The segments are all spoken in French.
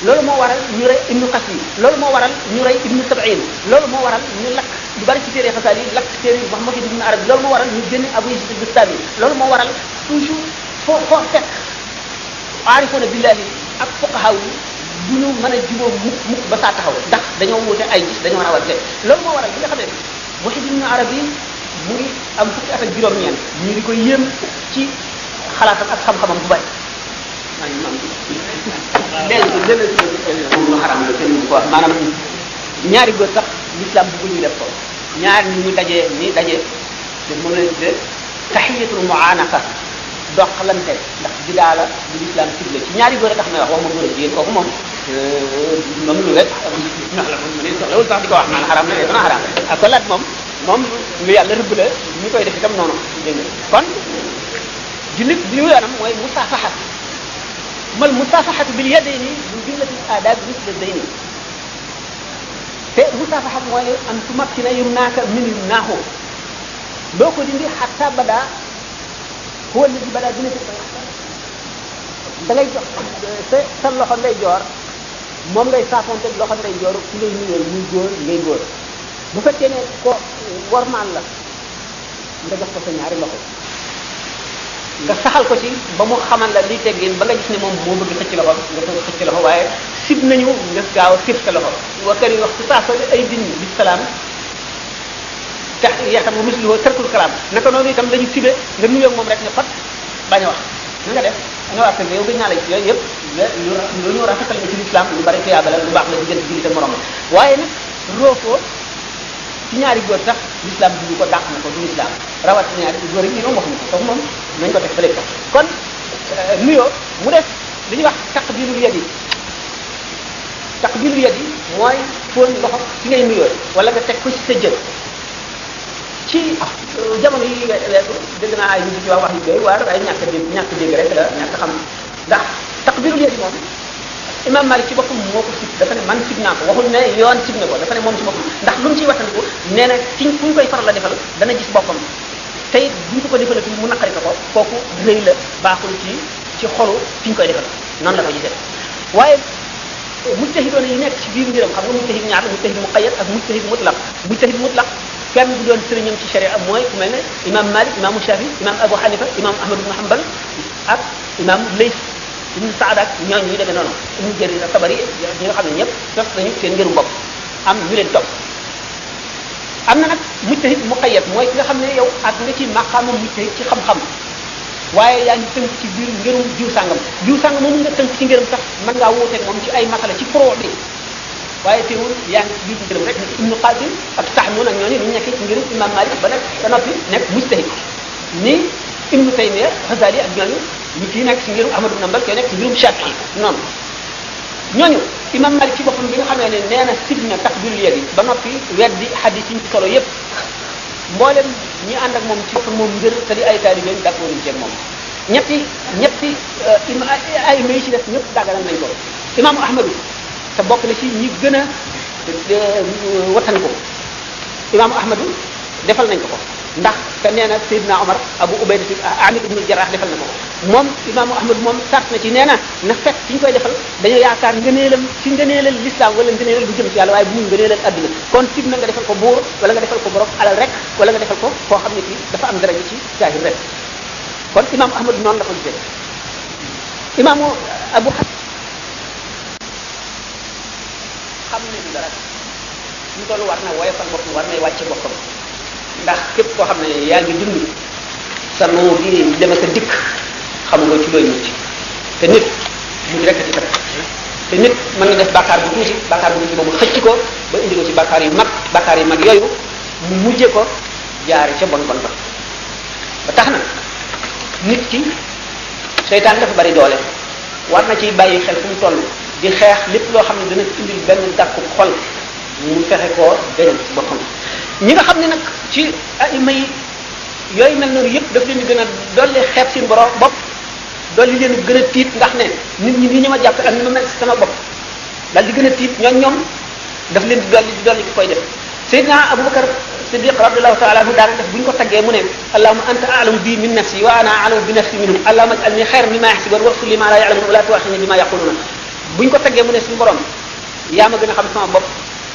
loolu moo waral ñu rey ibnu Qasmi loolu moo waral ñu rey ibnu Sab'in loolu moo waral ñu lakk lu bari ci téere xasaal yi lakk téere yi Muhammad ibn Arabi loolu moo waral ñu génne Abu Yazid al-Bistami loolu moo waral toujours foo fekk aarifoona billahi ak fuqaha yi du ñu mën a jubóo mukk ba saa taxaw ndax dañoo wuute ay gis dañoo rawante loolu moo waral bi nga xam ne Muhyiddin Ibn Arabi mu ngi am fukki at ak juróom-ñeent ñu di ko yéem ci xalaatam ak xam-xamam bu bari lu xaram la kenn du ko wax maanaam ñaari góor sax l'islam bëggul ñu def ko ñaari ñu dajee ni dajee def moom lañ tuddee tahiyatul mu'anaka doxalante ndax bidaa la bu l'islam ciblé ci ñaari góor a tax may wax ma góor a jigéen kooku moom moom lu rek ndax la moom ne soxlawul sax di ko wax naan xaram na de dana xaram ak ko laat moom lu yàlla rëbb la ñu koy def itam noonu dégg nga kon jullit bi ñu yoonam mooy musafaha mal musafahatu bil yadayni min jumlatil adab misle dayni te musafaha mooy an tumakkina yumnaaka min yumnaahu doo ko dindi hatta bada huwa alladi bada dina ci da ngay jox sa loxo ngay joor moom ngay saafonte loxo ngay joor ci ngay nuyoo muy góor ngay góor bu fekkee ne ko wormaal la nga jox ko sa ñaari loxo nga saxal ko ci ba mu xamal la liy teggin ba nga gis ne moom moo bëgg xëcc loxo nga soog xëcc loxo waaye sib nañu nga gaaw a xiif sa loxo wakar yi wax ci saa ay din bi salaam tax yaakaar nga muslimoo tarkul kalaam naka noonu itam dañu sibe nga nuyoo moom rek nga fat bañ a wax na nga def nga wax yow gën naa la ci yooyu yëpp lu ñu rafetal nga ci l'islam lu bari tuyaaba la lu baax la diggante jullit ak morom waaye nag roofoo ci ñaari góor sax l'islam du ko dàq na ko du l'islam rawat ñaari góor yi moom waxuñu ko moom nañ ko def fële ko kon nuyoo mu def li ñuy wax taqbilul yadi taqbilul yadi mooy fóon loxo ci ngay nuyoo wala nga teg ko ci sa jë ci jamono yi weesu dégg naa ay nit ci wax yu doy waar ay ñàkk dégg rek la ñàkk xam ndax taqbilul yadi moom imam Malik ci boppam moo ko sib dafa ne man sib naa ko waxul ne yoon sib na ko dafa ne moom ci boppam ndax lu mu ciy wattandiku nee na ci fu ñu koy faral la defal dana gis boppam te it bu ñu ko defalatul mu naqari ko kooku rëy la baaxul ci xolu fi ñu koy defal noonu la ko gisee waaye mujtahidoon yi nekk ci biir mbiram xam nga mujtahid ñaar la mujtahid muqayyad ak mujtahid mutlaq mujtahid mutlaq kenn bu doon sëriñam ci sharia mooy ku mel ne imam Malik imam Shafi imam Abu Hanifa imam Ahmad ibn Hanbal ak imam Layth ibn Sa'd ak ñooñu ñu demee noonu Ibn Jarir at-Tabari ñi nga xam ne ñëpp sos nañu seen ngirum bopp am ñu leen topp am na nag mujtahid muqayyad mooy ki nga xam ne yow ak nga ci maqaama mujtahid ci xam-xam waaye yaa ngi tënk ci biir ngirum jiw sàngam moom nga tënk ci ngirum sax mën ngaa wuuteeg moom ci ay masala ci furu bi waaye teewul yaa ngi ci biir ngirum rek Ibn Qasim ak Tahmoun ak ñooñu ñu nekkee ci ngirum imam Malik ba nekk ba noppi nekk mujtahid ni Ibn Taymiyya Ghazali ak ñooñu ñu kii nekk ci ngirum Ahmad ibn Hanbal kii nekk ci ngirum Shafi'i noonu ñooñu imam Malik ci boppam bi nga xamee ne nee na sib na taqbilul yadi ba noppi weddi hadith yi ci solo yépp mboolem ñi ànd ak moom ci boppam moom ngir te di ay taalibeem d'accord ci ak moom ñetti ay may ci def ñëpp dagganal nañ ko imaamu Ahmadu te bokk na ci ñi gën a wattan ko imaamu Ahmadu defal nañ ko ndax te nee na Seydina Omar Abu Ubayda Amir ibn Jarrah defal na ko moom imaamu Ahmad moom sart na ci nee na fekk fi ñu koy defal dañoo yaakaar ngëneelam ci ngëneelal l'islam wala ngëneelal bu jëm ci yàlla waaye bu muy ngëneelal adduna kon sib na nga defal ko buur wala nga defal ko borom alal rek wala nga defal ko koo xam ne kii dafa am daraja ci zahir rek kon imaamu Ahmad noonu la ko gisee imaamu Abu xam ne du dara ñu toll war na woyofal boppam war nay wàcce boppam ndax képp koo xam ne yaa ngi dund sa noo gi dem ak a dikk xamuloo ci looy mucc te nit mucc rek ci kat te nit mën na def bàkkaar bu tuuti bàkkaar bu tuuti boobu xëcc ko ba indi ko ci bàkkaar yu mag yooyu mu mujje ko jaare ca bon ba tax na nit ki seytaan dafa bari doole war na ciy bàyyi xel fu mu toll di xeex lépp loo xam ne dana indil benn dàkku xol mu fexe koo denc boppam ñi nga xam ne nag ci aima yi yooyu mel noonu yëpp daf leen di gën a dolli xeeb seen borom bopp dolli leen gën a tiit ndax ne nit ñi nii ñu ma jàpp ak ni ma mel ci sama bopp daal di gën a tiit ñoom daf leen di dolli ki koy def Seydina Abubakar Siddiq radiyallahu ta'ala anhu daana def bu ñu ko taggee mu ne allahumma anta a'lamu bi min nafsi wa ana a'lamu bi nafsi minhum allahumma ij'alni khayran mimma yahsibun waghfir li ma la ya'lamun wa la tu'akhidhni bima yaquluna buñ ko taggee mu ne suñu borom yaa ma gën a xam sama bopp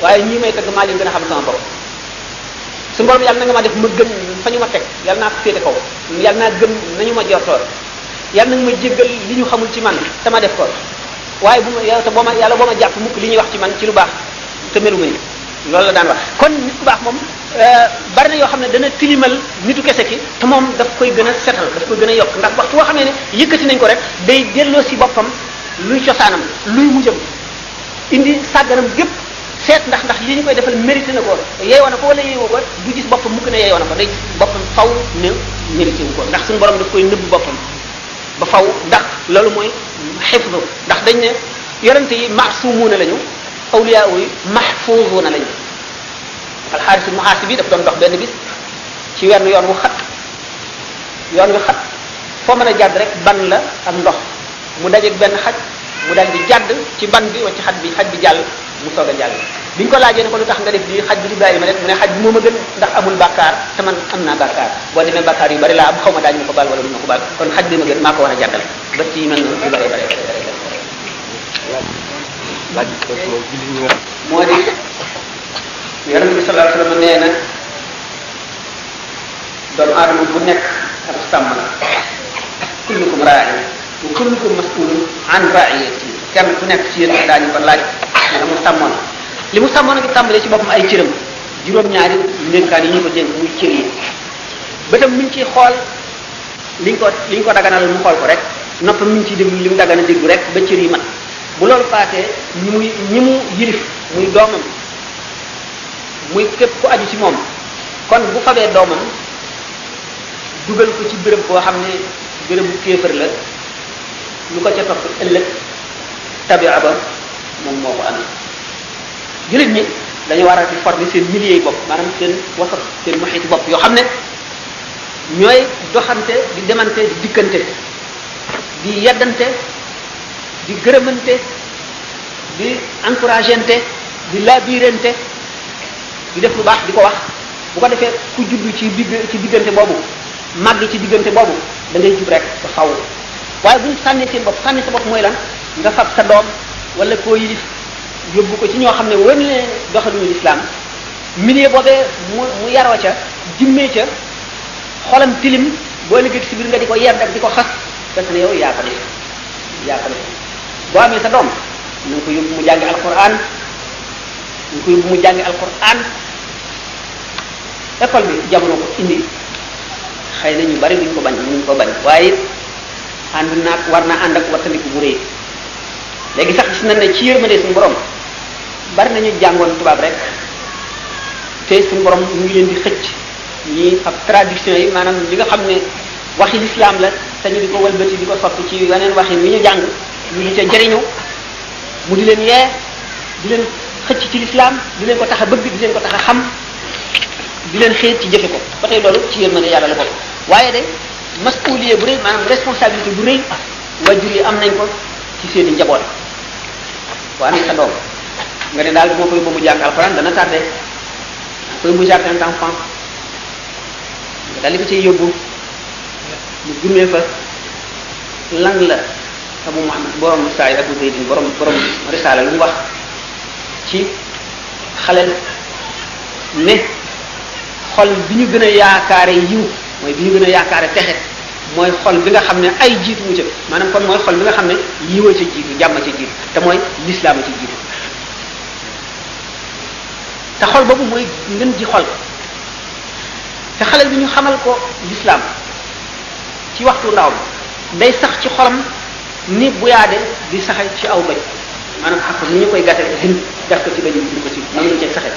waaye ñii may tagg maa leen gën a xam sama bopp suñu borom yàlla na nga ma def ma gën fa ñu ma teg yàlla naa ko féete kaw yàlla naa gën nañu ma jortoor yàlla na nga ma jéggal li ñu xamul ci man te ma def ko waaye bu ma yow te boo ma yàlla boo ma jàpp mukk li ñuy wax ci man ci lu baax te melu ma ni loolu la daan wax kon nit ku baax moom bari na yoo xam ne dana tilimal nitu kese ki te moom daf koy gën a setal daf koy gën a yokk ndax waxtu boo xam ne yëkkati nañ ko rek day delloo si boppam luy cosaanam luy mujjam indi sàgganam gépp seet ndax li ñu koy defal mérité na ko yeeyoo na ko wala yeeyoo ko du gis boppam mukk ne yeeyoo na ko day boppam faw ne mérité wu ko ndax suñu borom daf koy nëbb boppam ba faw ndax loolu mooy xifdu ndax dañ ne yonente yi maasumuuna lañu awliya yi mahfuzuuna lañu alxaaris muhaasib bi daf doon dox benn bis ci wenn yoon wu xat yoon wi xat foo mën a jàdd rek ban la ak ndox mu dajeeg benn xaj mu dal di jàdd ci ban bi wacc xaj bi jàll mu soog a jàll biñ ko laajee ne ko lu tax nga def lii xaj bi di bàyyi ma def mu ne xaj bi moo ma gën ndax amul bàkkaar te man am naa bàkkaar boo demee bàkkaar yu bari laa am xaw ma daañu ma ko baal wala duñu ma ko baal kon xaj bi ma gën maa ko war a jàddal ba ci mel noonu yu bari moo di yonent bi sallallahu alayhi wasallam nee na doomu aadama bu nekk ab sàmm la kullukum raa'in wa kullukum mas'ulun an ra'iyati kenn ku nekk ci yéen daañu ko laaj la mu sàmmoon li mu sàmmoon a ngi tàmbalee ci boppam ay cëram juróom-ñaari ndénkaan yi ñu ko dénk muy cër yi bëtam mi ngi ciy xool liñ ko daganal mu xool ko rek noppam mi ngi ciy déglu li mu dagana déglu rek ba cër yi mat bu loolu paasee ñi mu yilif muy doomam muy képp ku aju ci moom kon bu fabee doomam dugal ko ci béréb boo xam ne bérébu kéefër la lu ko ca topp ëllëg tabia ba moom moo ko amee jullit ñi dañu war a di former seen milliers yi bopp maanaam seen wasat seen muhit bopp yoo xam ne ñooy doxante di demante di dikkante di yeddante di gërëmante di encourageante di labirante di def lu baax di ko wax bu ko defee ku juddu ci diggante boobu màgg ci diggante boobu da ngay jub rek ba faw waaye bu ñu sànnee seen bopp sànni sa bopp mooy lan nga fab sa doom wala koo yilif yóbbu ko ci ñoo xam ne wër ne doxaluñu lislaam milieu boobee mu yaroo ca jimmee ca xolam tilim boo liggéey si biir nga di ko yedd ak di ko xas fekk ne yow yaa ko def boo amee sa doom na nga ko yóbbu mu jàngi alquran école bi jamono ko indi xëy na ñu bari duñ ko bañ waaye it war naa ànd ak wattandiku bu rëy léegi sax gis nañ ne ci yërmande suñu borom bari nañu jàngoon tubaab rek te suñu borom ñu ngi leen di xëcc ñi ab traduction yi maanaam li nga xam ne waxi lislaam la te ñu di ko wëlbati di ko soppi ci yeneen waxi wi ñu jàng ñu di ca jëriñu mu di leen yee di leen xëcc ci lislaam di leen ko tax a bëgg di leen ko tax a xam di leen xëy ci jëfe ko ba tey loolu ci yërmande yàlla la ko waaye de masuuliye bu rëy maanaam responsabilité bu rëy wajur yi am nañ ko ci seen i njaboot boo amee sa doom nga ne daal moo koy ba mu jàng alxuraan dana tardé koy mu jardin d'enfant nga daal di ko ciy yóbbu mu jummee fa lan la Abu Muhammad borom Saïd Abu Zaydin borom risaala lu mu wax ci xaleel ne xol bi ñu gën a yaakaare yiw mooy bi ñu gën a yaakaare texe mooy xol bi nga xam ne ay jiitu mu ca maanaam kon mooy xol bi nga xam ne yiwa ca jiitu jàmm ca jiitu te mooy lislaam ca jiitu te xol boobu mooy ngën ji xol te xaleel bi ñu xamal ko lislaam ci waxtu ndaw day sax ci xolam ni bu yaade di saxe ci aw bëj maanaam xaq ni ñu koy gàtte def ko ci bëj bi ko ci noonu lañ cay saxe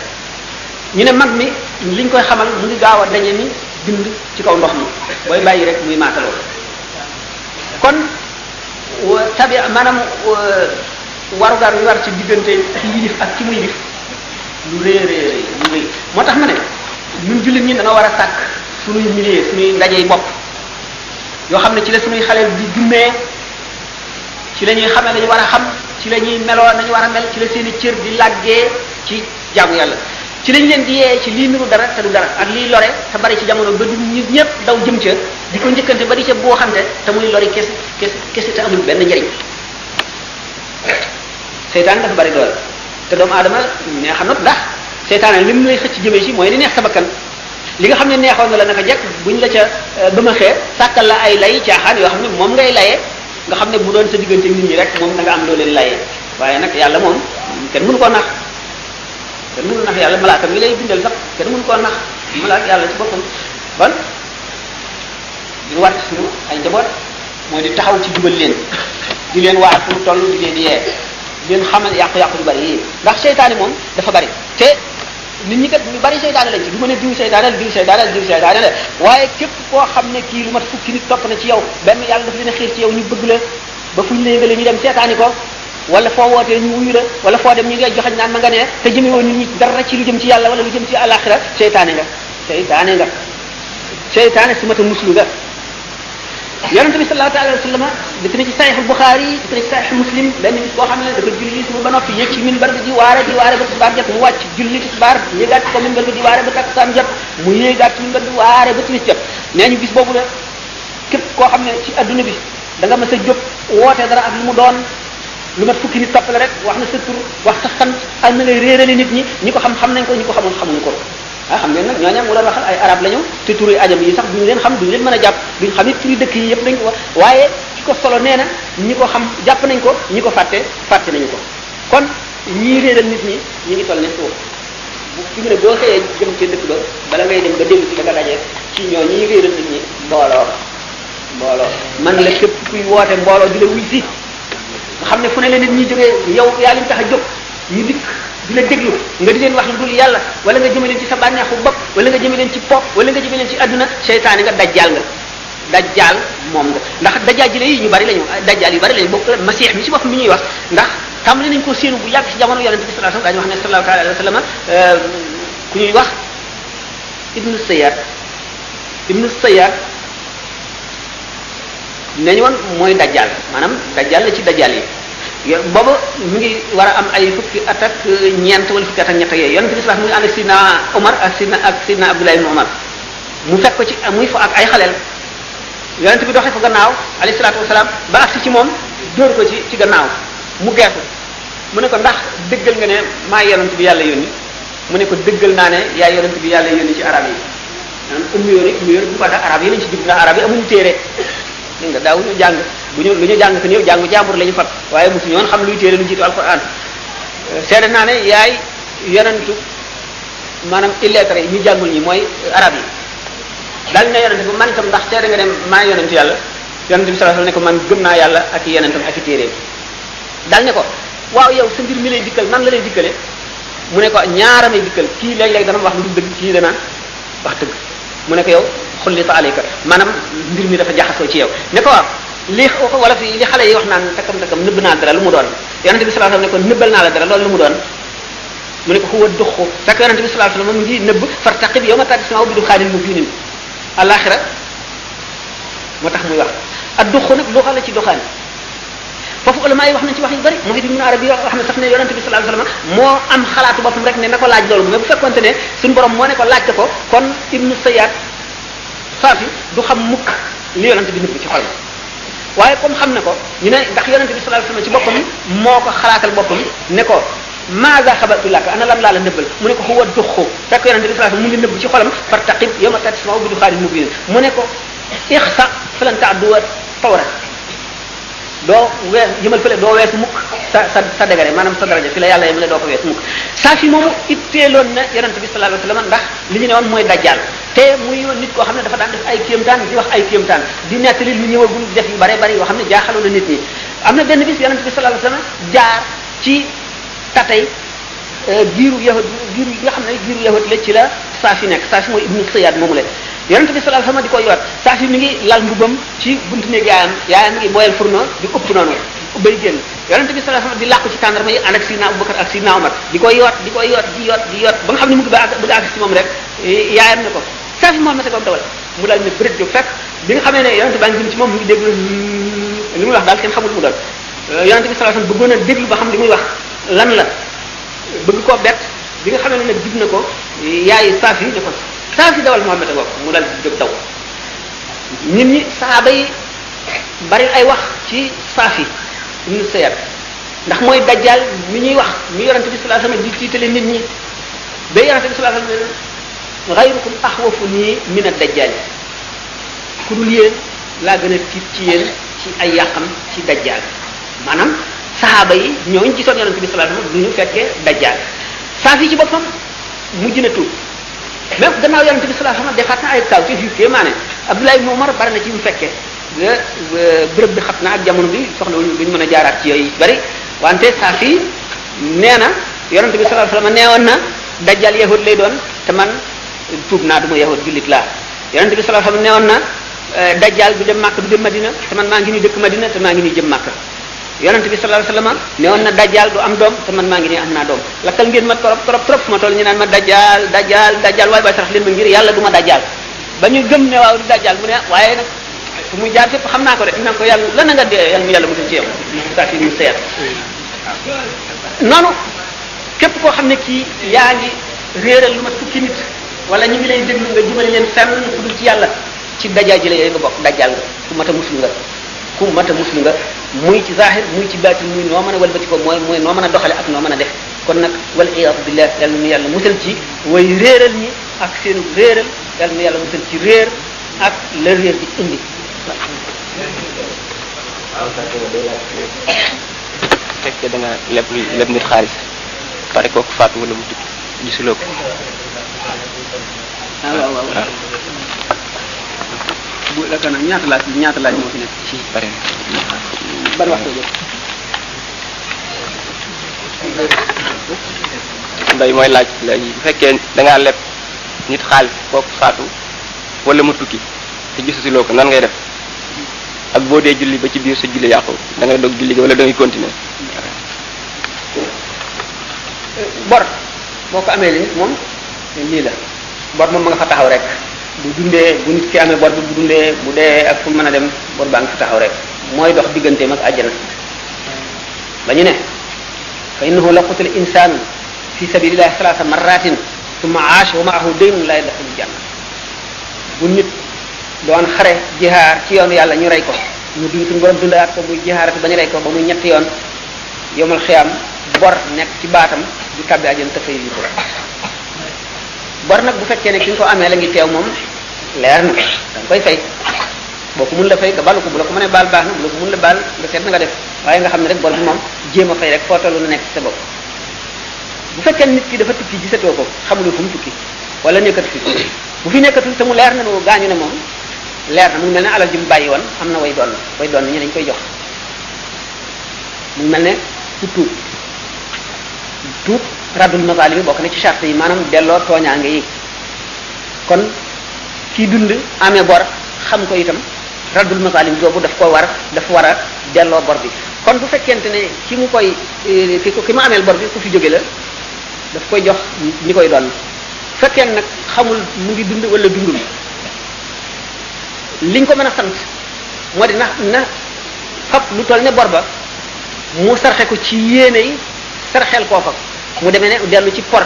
ñu ne mag mi liñ koy xamal mu ngi gaaw a dañe ni bind ci kaw ndox mi booy bàyyi rek muy maataloo kon tabi maanaam warugar wi war ci diggante ci yilif ak ci mu yilif lu rëy moo tax ma ne ñun jullit ñi dana war a sàkk suñuy milieu suñuy ndajey bopp yoo xam ne ci la suñuy xale di jummee ci la ñuy xamee lañu war a xam ci la ñuy meloo nañu war a mel ci la seeni cër di làggee ci jaamu yàlla ci lañ leen di yee ci lii niru dara te du dara ak lii lore te bari ci jamono ba du nit ñëpp daw jëm ca di ko njëkkante ba di ca boo xamte te muy lori kese te amul benn njëriñ seytaane dafa bari doole te doomu aadama neex a not ndax seytaane li mu lay xëcc jëmee ci mooy li neex sa bakkan li nga xam ne neexoon na la naka jekk buñ la ca bëmaxee sàkkal la ay lay caaxaan yoo xam ne moom ngay layee nga xam ne bu doon sa diggante nit ñi rek moom da nga am loo leen layee waaye nag yàlla moom kenn mënu koo nax kenn mënu nax yàlla malaaka mi lay bindal sax kenn mënu koo nax malaaka yàlla ci boppam ban di wàcc suñu ay njaboot mooy di taxaw ci jubal leen di leen waar pour toll di leen yee di leen xamal yàqu-yàqu yu bari yi ndax seytaane moom dafa bari te nit ñi kat ñu bari seytaane lañ ci du ma ne diw seytaane la waaye képp koo xam ne kii lu mat fukki nit topp na ci yow benn yàlla daf leen a xiir ci yow ñu bëgg la ba fuñ la yëgale ñu dem seetaani ko wala foo wootee ñu wuyu la wala foo dem ñu ngi joxañ naan ma nga ne te jëme woon nit ñi dara ci lu jëm ci yàlla wala lu jëm ci àlaxira seytaane nga seytaane su mata muslu nga yonente bi sallallahu alayhi wa sallam dëkk na ci sahih Bukhari dëkk na ci sahih Muslim benn bis boo xam ne dafa julli suba ba noppi yéeg ci minbar bi di waare ba tisbaar jot mu wàcc julli tisbaar yéegaat ko minbar bi di waare ba takkusaan jot mu yéegaat ci minbar bi waare ba timis jot nee ñu bis boobu la képp koo xam ne ci adduna bi da nga mës a jóg woote dara ak lu mu doon lu mat fukki nit topp la rek wax na sa tur wax sa sant ak na ngay réerale nit ñi ko xam nañ ko ñi ko xamul xamuñ ko xam ngeen nag ñooñam mu doon waxal ay arab lañu te turi ajam yi sax duñu leen xam duñu leen mën a jàpp duñu xam it turi dëkk yi yëpp dañ ko wax waaye ki ko solo nee na ñi ko xam jàpp nañ ko ñi ko fàtte nañu ko kon ñii réeral nit ñi ñi ngi toll ne suuf bu fi mu ne boo xëyee jëm ci dëkk ba bala ngay dem nga dellu ci da nga dajee ci ñoo ñii réeral nit ñi mbooloo man la képp kuy woote mbooloo di la wuy si nga xam ne fu ne la nit ñi jógee yow yaa leen tax a jóg ñu dikk di la déglu nga di leen wax lu dul yàlla wala nga jëme leen ci sa bànneexu bopp wala nga jëme leen ci pop wala nga jëme leen ci adduna seytaane nga dajjaal moom nga ndax dajjaal ji la yi ñu bari lañu dajjaal yu bari lañu bokk masiix mi ci bopp mi ñuy wax ndax tàmbali nañ ko séenu bu yàgg ci jamono yonente bi sallallahu alayhi wasallam dañu wax ne sallallahu alayhi wasallam ku ñuy wax ibnu sayyad nañu woon mooy dajjaal maanaam dajjaal la ci dajjaal yi boobu mu ngi war a am ay fukki at ak ñeent wala fukki at ak ñett ak yooyu yonente bi sallallahu alayhi wasallam mu ngi ànd ak sidna Omar ak sidna Abdullah ibn Omar mu fekk ko ci muy fa ak ay xaleel yonente bi doxee fa gannaaw alayhi salaatu wasalaam ba agsi ci moom dóor ko ci gannaaw mu geesu mu ne ko ndax dëggal nga ne maa yonente bi yàlla yónni mu ne ko dëggal naa ne yaa yonente bi yàlla yónni ci arab yi maanaam ummi yoon bu ko tax arab yi lañ ci jub ndax arab yi amuñu téere dégg nga daawuñu jàng lu ñu jàng ko néew jàngu jàmbur la ñu fat waaye mosu ñoon xam luy téere lu jiitu alquran seede naa ne yaay yonentu maanaam illettré yi ñu jàngul ñi mooy arab yi daal ne yonente bi man itam ndax seede nga ne maa yonentu yàlla yonente bi sallallahu alayhi wasallam ne ko man gëm naa yàlla ak yonentam ak i téere daal ne ko waaw yow sa mbir mi lay dikkal nan la lay dikkale mu ne ko ñaara may dikkal kii léeg-léeg dana wax lu dul dëgg kii dana wax dëgg mu ne ko yow xullita alayka maanaam mbir mi dafa jaxasoo ci yow ne ko waaw li wala fi li xale yi wax naan takam nëbb naa dara lu mu doon yonente bi sallallahu alayhi wasallam ne ko nëbbal naa la dara loolu lu mu doon mu ne ko huwa duxu fekk yonente bi sallallahu alayhi wasallam mu ngi nëbb fartaqib yawma tasma'u bi duxaanin mubinin alaxira moo tax muy wax ak duxu nag luxa la ci doxaan foofu ulama yi wax nañ ci wax yu bari Muhyiddin Ibn Arabi wax na sax ne yonente bi sallallahu alayhi wasallam moo am xalaatu boppam rek ne na ko laaj loolu mais bu fekkonte ne suñu borom moo ne ko laajte ko kon ibnu Sayyad Safi du xam mukk li yonente bi nëbb ci xol waaye comme xam ne ko ñu ne ndax yonente bi sallallahu alayhi wasallam ci boppam moo ko xalaatal boppam ne ko maaga xabatu laka ana lan laa la nëbbal mu ne ko huwa duxu fekk yonente bi sallallahu alayhi wasallam mu ngi nëbb ci xolam fartaqib yawma tasma'u bi duxaanin mubin mu ne ko ixsa falan ta'du tawra doo wees jëmal fële doo weesu mukk sa degare maanaam sa daraja fi la yàlla yemale doo ko weesu mukk saa fi moomu itteeloon na yonente bi sallallahu alayhi wasallam ndax li ñu ne woon mooy dajjal te muy nit koo xam ne dafa daan def ay kéemtaan di wax ay kéemtaan di nettali lu ñëwagul def yu bare bari yoo xam ne jaaxaloon na nit ñi am na benn bis yonente bi sallallahu alayhi wasallam jaar ci tatay giiru yahud giiru yi nga xam ne giiru yahud la ci la Saafi nekk Saafi mooy ibnu Sayyad moomu la yonente bi sallallahu alayhi wasallam di ko yoot Saafi mi ngi lal mbubam ci buntu néeg yaayam mi ngi boyal furno di ëpp noonu bay génn yonente bi sallallahu alayhi wasallam di làqu ci tàndarma yi ànd ak Sidna Abubakar ak Sidna Umar di ko yoot di yoot ba nga xam ne mu ngi bëgg a àgg ci moom rek yaayam ne ko Saafi moo mete boobu dawal mu daal ne bërit jóg fekk bi nga xamee ne yonente baa ngi jëm ci moom mu ngi déglu li muy wax daal kenn xamul mu doon yonente bi sallallahu alayhi wasallam bëggoon a déglu ba xam li muy wax lan la bëgg koo bett bi nga xamee ne nag jub na ko yaayu Saafi ne ko Saafi dawal Muhammad ak mu daal di jóg daw nit ñi saaba yi bari ay wax ci Saafi ibnu Sayyad ndax mooy dajjal mi ñuy wax mi yonente bi sallallahu alayhi wasallam di tiitale nit ñi ba yonente bi sallallahu alayhi wasallam ghayrukum axwafu nii min ad-dajjal ku dul yéen laa gën a tiit ci yéen ci ay yàqam ci dajjal maanaam saxaaba yi ñooñu gisoon yonente bi sallallahu alayhi wasallam du ñu fekkee dajjal saa fi ci boppam mujj na tuub même gannaaw yonente bi sallallahu alayhi wasallam defaat na ay kaw ci yu kéemaane Abdullah ibn Umar bari na ci yu fekkee bërëb bi xat na ak jamono bi soxlawul duñ mën a jaaraat ci yooyu bari wante saa fi nee na yonente bi sallallahu alayhi wasallam neewoon na dajjal yahud lay doon te man tuub naa du ma yahud jullit laa yonente bi sallallahu alayhi wasallam neewoon na dajjal du dem Makka du dem Madina te man maa ngi nii dëkk Madina te maa ngi nii jëm Makka yonente bi sallallahu alayhi wasallam neewoon na dajjal du am doom te man maa ngi nii am naa doom lakkal ngeen ma trop trop trop fu ma toll ñu naan ma dajjal waaye ba sarax leen ma ngir yàlla du ma dajjal ba ñu gëm ne waaw du dajjal mu ne waaye nag fu muy jaar fépp xam naa ko de naan ko yàlla lan nga dee yàlla mu yàlla musal ci yow saa fi mu seet noonu képp koo xam ne kii yaa ngi réeral lu ma fukki nit wala ñu ngi lay déglu nga jumale leen fenn ku dul ci yàlla ci dajjal ji la nga bokk dajjal nga ku mat a muslim nga muy ci zahir muy ci baatin muy noo mën a walbati ko mooy noo mën a doxale ak noo mën a def kon nag wal iyadu billah yàlla nu yàlla musal ci way réeral ñi ak seenu réeral yàlla nu yàlla musal ci réer ak la réer di indi fekkee da nga leb nit xaalis pare kooku faatu wala mu tukki gisuloo ko waaw bu la nag ñaata laaj moo fi nekk ci pare ban waxtu jot nday mooy laaj léegi bu fekkee da ngaa leb nit xaalis kooku faatu wala mu tukki te gisuloo ko nan ngay def ak boo dee julli ba ci biir sa julli yàqu da ngay dog julli wala da ngay continuer bor boo ko amee li moom lii la bor moom ma nga fa taxaw rek bu dundee bu nit ki amee bor bi bu dundee bu dee ak fu mën a dem bor baa ngi fa taxaw rek mooy dox digganteem ak àjjana ba ñu ne fa innahu la qutila insanu fi sabilillahi salasa marratin thumma aasha wa ma'ahu daynun la yadkhulu janna bu nit doon xare jihaar ci yoonu yàlla ñu rey ko ñu dund suñu borom dundalaat ko muy jihaarati ba ñu rey ko ba muy ñetti yoon yomal xiyam bor nekk ci baatam di tàbbi àjjana te fay ko bor nag bu fekkee ne ki nga ko amee la ngi teew moom leer na da nga koy fay boo ko mun la fay nga balu ko bu la ko mënee baal baax na bu la ko mun la baal nga seet na nga def waaye nga xam ne rek bor bi moom jéem a fay rek foo tollu na nekk sa bopp bu fekkee nit ki dafa tukki gisatoo ko xamuloo fu mu tukki wala nekkatu fi bu fi nekkatul te mu leer na nu gaañu ne moom leer na mu mel ne alal ji mu bàyyi woon am na way doon ñi dañ koy jox mu mel ne ku tuub raddul mazalimi bokk na ci charte yi maanaam delloo tooñaange yi kon kii dund amee bor xam ko itam raddul mazalim boobu dafa war a delloo bor bi kon bu fekkente ne ki mu ameel bor bi ku fi jóge la daf koy jox ñi koy doon fekkee nag xamul mu ngi dund wala dundul liñ ko mën a sant moo di na fab lu toll ne bor ba mu sarxe ko ci yéene yi sarxeel koo fa mu demee ne dellu ci for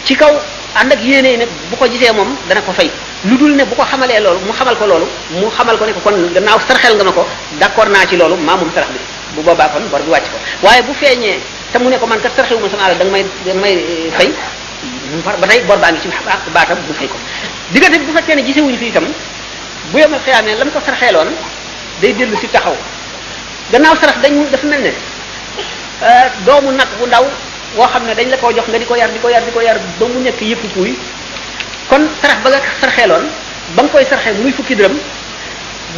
ci kaw ànd ak yéene yi nag bu ko gisee moom dana ko fay lu dul ne bu ko xamalee loolu mu xamal ko ne ko kon gannaaw sarxeel nga ma ko d'accord naa ci loolu maa moom sarax bi bu boobaa kon bor bi wàcc ko waaye bu feeñee te mu ne ko man kat sarxewuma sama alal da nga may fay ba tey bor baa ngi ci baatam bu fay ko diggante bu fekkee ne gisewuñu fi itam bu yemal xiyaamee la mu ko sarxeeloon day dellu si taxaw gannaaw sarax dafa mel ne doomu nag bu ndaw woo xam ne dañ la koo jox nga di ko yar ba mu nekk yëpp kuy kon sarax ba nga sarxeeloon ba nga koy sarxe muy fukki dërëm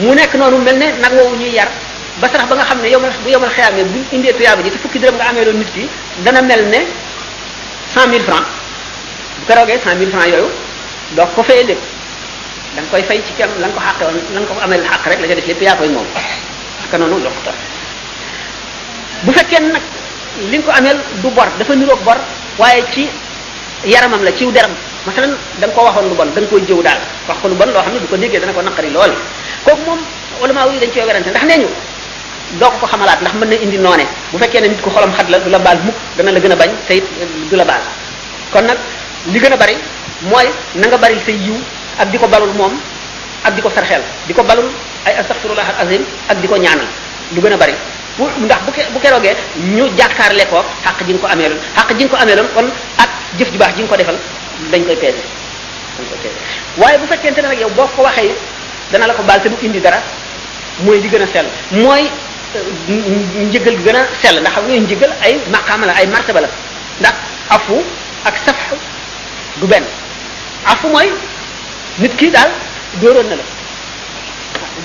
mu nekk noonu mel ne nag woowu ñuy yar ba sarax ba nga xam ne bu yomal xiyaamee buñ indee tuyaaba ji te fukki dërëm nga amee loon nit ki dana mel ne 100 000 francs bu ko roogee 100 000 francs yooyu doo ko fayee lépp da nga koy fay ci kem la nga ko xàqe woon la nga ko amee xàq rek la ca def lépp yaa koy moom ak noonu loo ko tax bu fekkee nag li nga ko ameel du bor dafa niroog bor waaye ci yaramam la ciw deram masalan da nga ko waxoon lu bon da nga koy jëw daal wax ko lu bon loo xam ne bu ko déggee dana ko naqari lool kooku moom ulama yi dañ koy werante ndax nee ñu doo ko xamalaat ndax mën na indi noone bu fekkee ne nit ko xolam xat la du la baal mukk dana la gën a bañ te it du la baal kon nag li gën a bari mooy na nga bari say yiw ak di ko balul moom ak di ko sarxeel di ko balul ay astaghfirullah al azim ak di ko ñaanal lu gën a bari ndax bu keroogee ñu jàkkaarle ko xaq ji nga ko ameeloon xaq ji nga ko ameeloon kon ak jëf ju baax ji nga ko defal dañ koy peese waaye bu fekkente ne nag yow boo ko waxee dana la ko baal te du indi dara mooy li gën a sell mooy njëgal gi gën a sell ndax xam nga njëgal ay maqaama la ay martaba la ndax afu ak safx du benn afu mooy nit ki daal dóoroon na la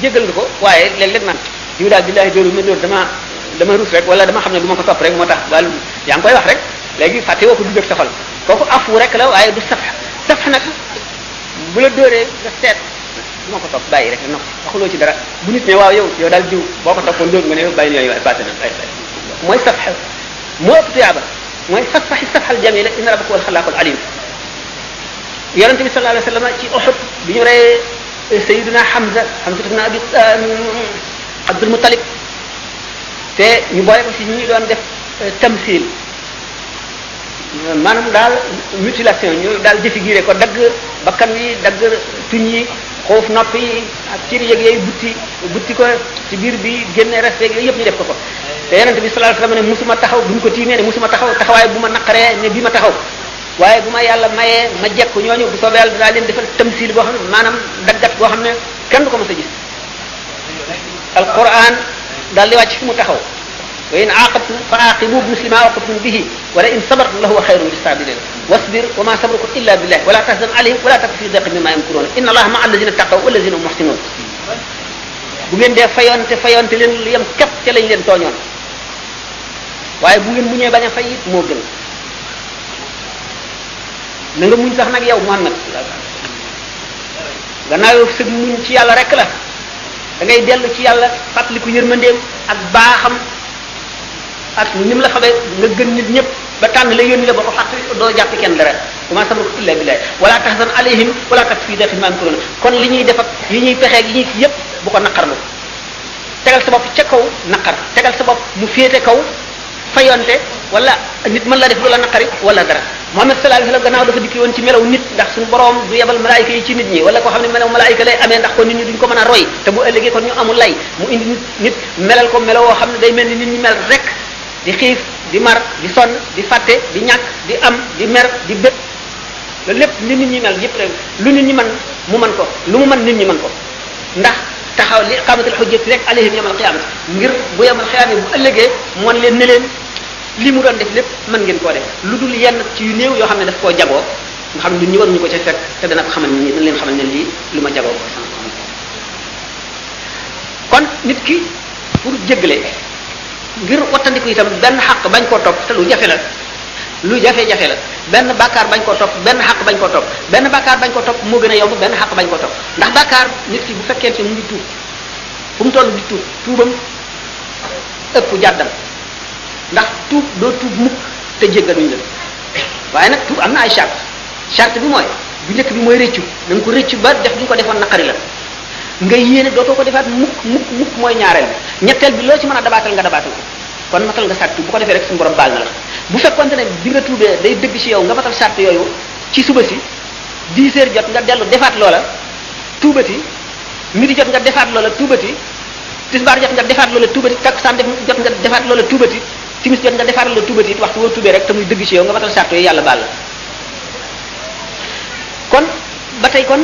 jégal nga ko waaye léeg-léeg man diw daal billahi dóoru ma dóor dama rus rek wala dama xam ne du ma ko topp rek moo tax daal yaa ngi koy wax rek léegi fàtte woo ko dugg ak sa xol kooku afu rek la waaye du safx nag bu la dóoree nga seet du ma ko topp bàyyi rek no waxuloo ci dara bu nit ne waaw yow daal diw boo ko toppoon dóor nga ne bàyyi yooyu waaye passé na mooy safx moo ëpp tuyaaba mooy fasfaxi safxal jamila inna rabbaka wal xalaaqul alim yonente bi sallallahu alayhi wa sallam ci Uhud bi ñu rey Sayyidina Hamza ibn Abdul Muttalib te ñu boole ko ci ñi doon def tamsil maanaam daal mutilation ñu daal jëfi giire ko dagg bakkan yi dagg tuñ yi xoof nopp yi ak cër yëg yooyu butti ko ci biir bi génne respect yooyu yëpp ñu def ko te yonente bi sallallahu alayhi wa sallam ne musuma taxaw bu ñu ko tiimee ne musuma taxawaay bu ma naqaree ne bii ma taxaw waaye bu ma yàlla mayee ma jekku ñooñu bu soobee yàlla dinaa leen defal tamsil boo xam ne maanaam daggat boo xam ne kenn du ko mës a gis alquran daal di wàcc fi mu taxaw wa in aaqabtum fa aaqibu bi misli ma aqabtum bihi wala in sabartum la huwa xayrun lisabirin wasbir wa ma sabruka illa billah wala tahzan alayhim wala taku fi daqin mimma yamkuruna inna allaha ma'a alladhina taqaw walladhina hum muhsinun bu ngeen dee fayonte leen lu yem képp ca lañ leen tooñoon waaye bu ngeen muñee bañ a fay it moo gën na nga muñ sax nag yow Muhammad gannaaw sëg muñ ci yàlla rek la da ngay dellu ci yàlla fàttaliku yërmandeem ak baaxam ak ni mu la xamee nga gën nit ñëpp ba tànn la yónni la ba ko fàttali doo jàpp kenn dara wa ma sabruka illa billah wala tahzan alayhim wala taku fi daqin mimma yamkurun kon li ñuy def ak yi ñuy pexeeg yi ñuy ci yëpp bu ko naqarlu tegal sa bopp ca kaw naqar tegal sa bopp mu féete kaw fayonte wala nit mën la def lu la naqari wala dara Muhammad sallallahu alayhi wasallam gannaaw dafa dikki woon ci melaw nit ndax suñu borom du yebal malaayika yi ci nit ñi wala koo xam ne melaw malaayika lay amee ndax kon nit ñi duñ ko mën a roy te bu ëllëgee kon ñu amul lay mu indi nit melal ko melawoo xam ne day mel ni nit ñi mel rek di xiif di mar di sonn di fàtte di ñàkk di am di mer di bët loolu lépp li nit ñi mel yëpp rek lu nit ñi mën mu mën ko lu mu mën nit ñi mën ko ndax taxaw li iqamatul hujjati rek alayhim yawmal qiyamah ngir bu yawmal qiyamah bu ëllëgee mu wan leen ne leen li mu doon def lépp mën ngeen koo def lu dul yenn ci yu néew yoo xam ne daf koo jagoo nga xam ne ñun ñi waruñu ko ca fekk te dana ko xamal nit ñi dana leen xamal ne lii lu ma jagoo ko kon nit ki pour jéggale ngir wattandiku itam benn xaq bañ koo topp te lu jafe la lu jafe-jafe la benn bàkkaar bañ koo topp benn xaq bañ koo topp benn bàkkaar bañ koo topp moo gën a yomb benn xaq bañ koo topp ndax bàkkaar nit ki bu fekkente mu ngi tuub fu mu toll di tuub tuubam ëpp jàddam ndax tuub doo tuub mukk te jéggaluñ la waaye nag tuub am na ay charte bi mooy bu njëkk bi mooy rëccu na nga ko rëccu ba def li nga ko defoon naqari la nga yéene dootoo ko defaat mukk mooy ñaareel bi ñetteel bi loo ci mën a dabaatal nga dabaatal ko kon matal nga sart bu ko defee rek suñu borom baal na la bu fekkonte ne bi nga tuubee day dëgg ci yow nga matal sart yooyu ci suba si 10 heures jot nga dellu defaat loola tuubati midi jot nga defaat loola tuubati tisbaar jot nga defaat loola tuubati takkusaan jot nga defaat loola tuubati timis jot nga defaat loola tuubati it waxtu woo tuubee rek te muy dëgg ci yow nga matal sart yooyu yàlla baal la kon ba tey kon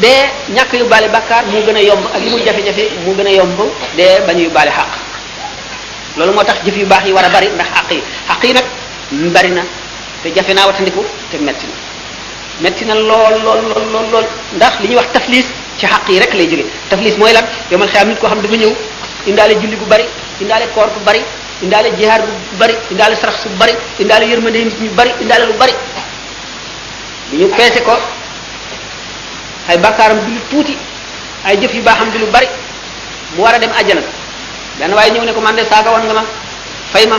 dee ñàkk yu baale bàkkaar moo gën a yomb ak li muy jafe-jafe moo gën a yomb dee bañ yu baale xaq loolu moo tax jëf yu baax yi war a bari ndax xaq yi nag bari na te jafe naa watandiku te metti na lool ndax li ñuy wax taflis ci xaq yi rek lay jóge taflis mooy lan yomal xiyam nit koo xam dafa ñëw indaale julli gu bari indaale koor bu bari indaale jihaar bu bari indaale sarax su bari indaale yërmande nit ñu bari indaale lu bari bi ñu peese ko ay bàkkaaram di lu tuuti ay jëf yu baaxam di lu bari mu war a dem àjjana benn waaye ñëw ne ko man de saaga woon nga ma fay ma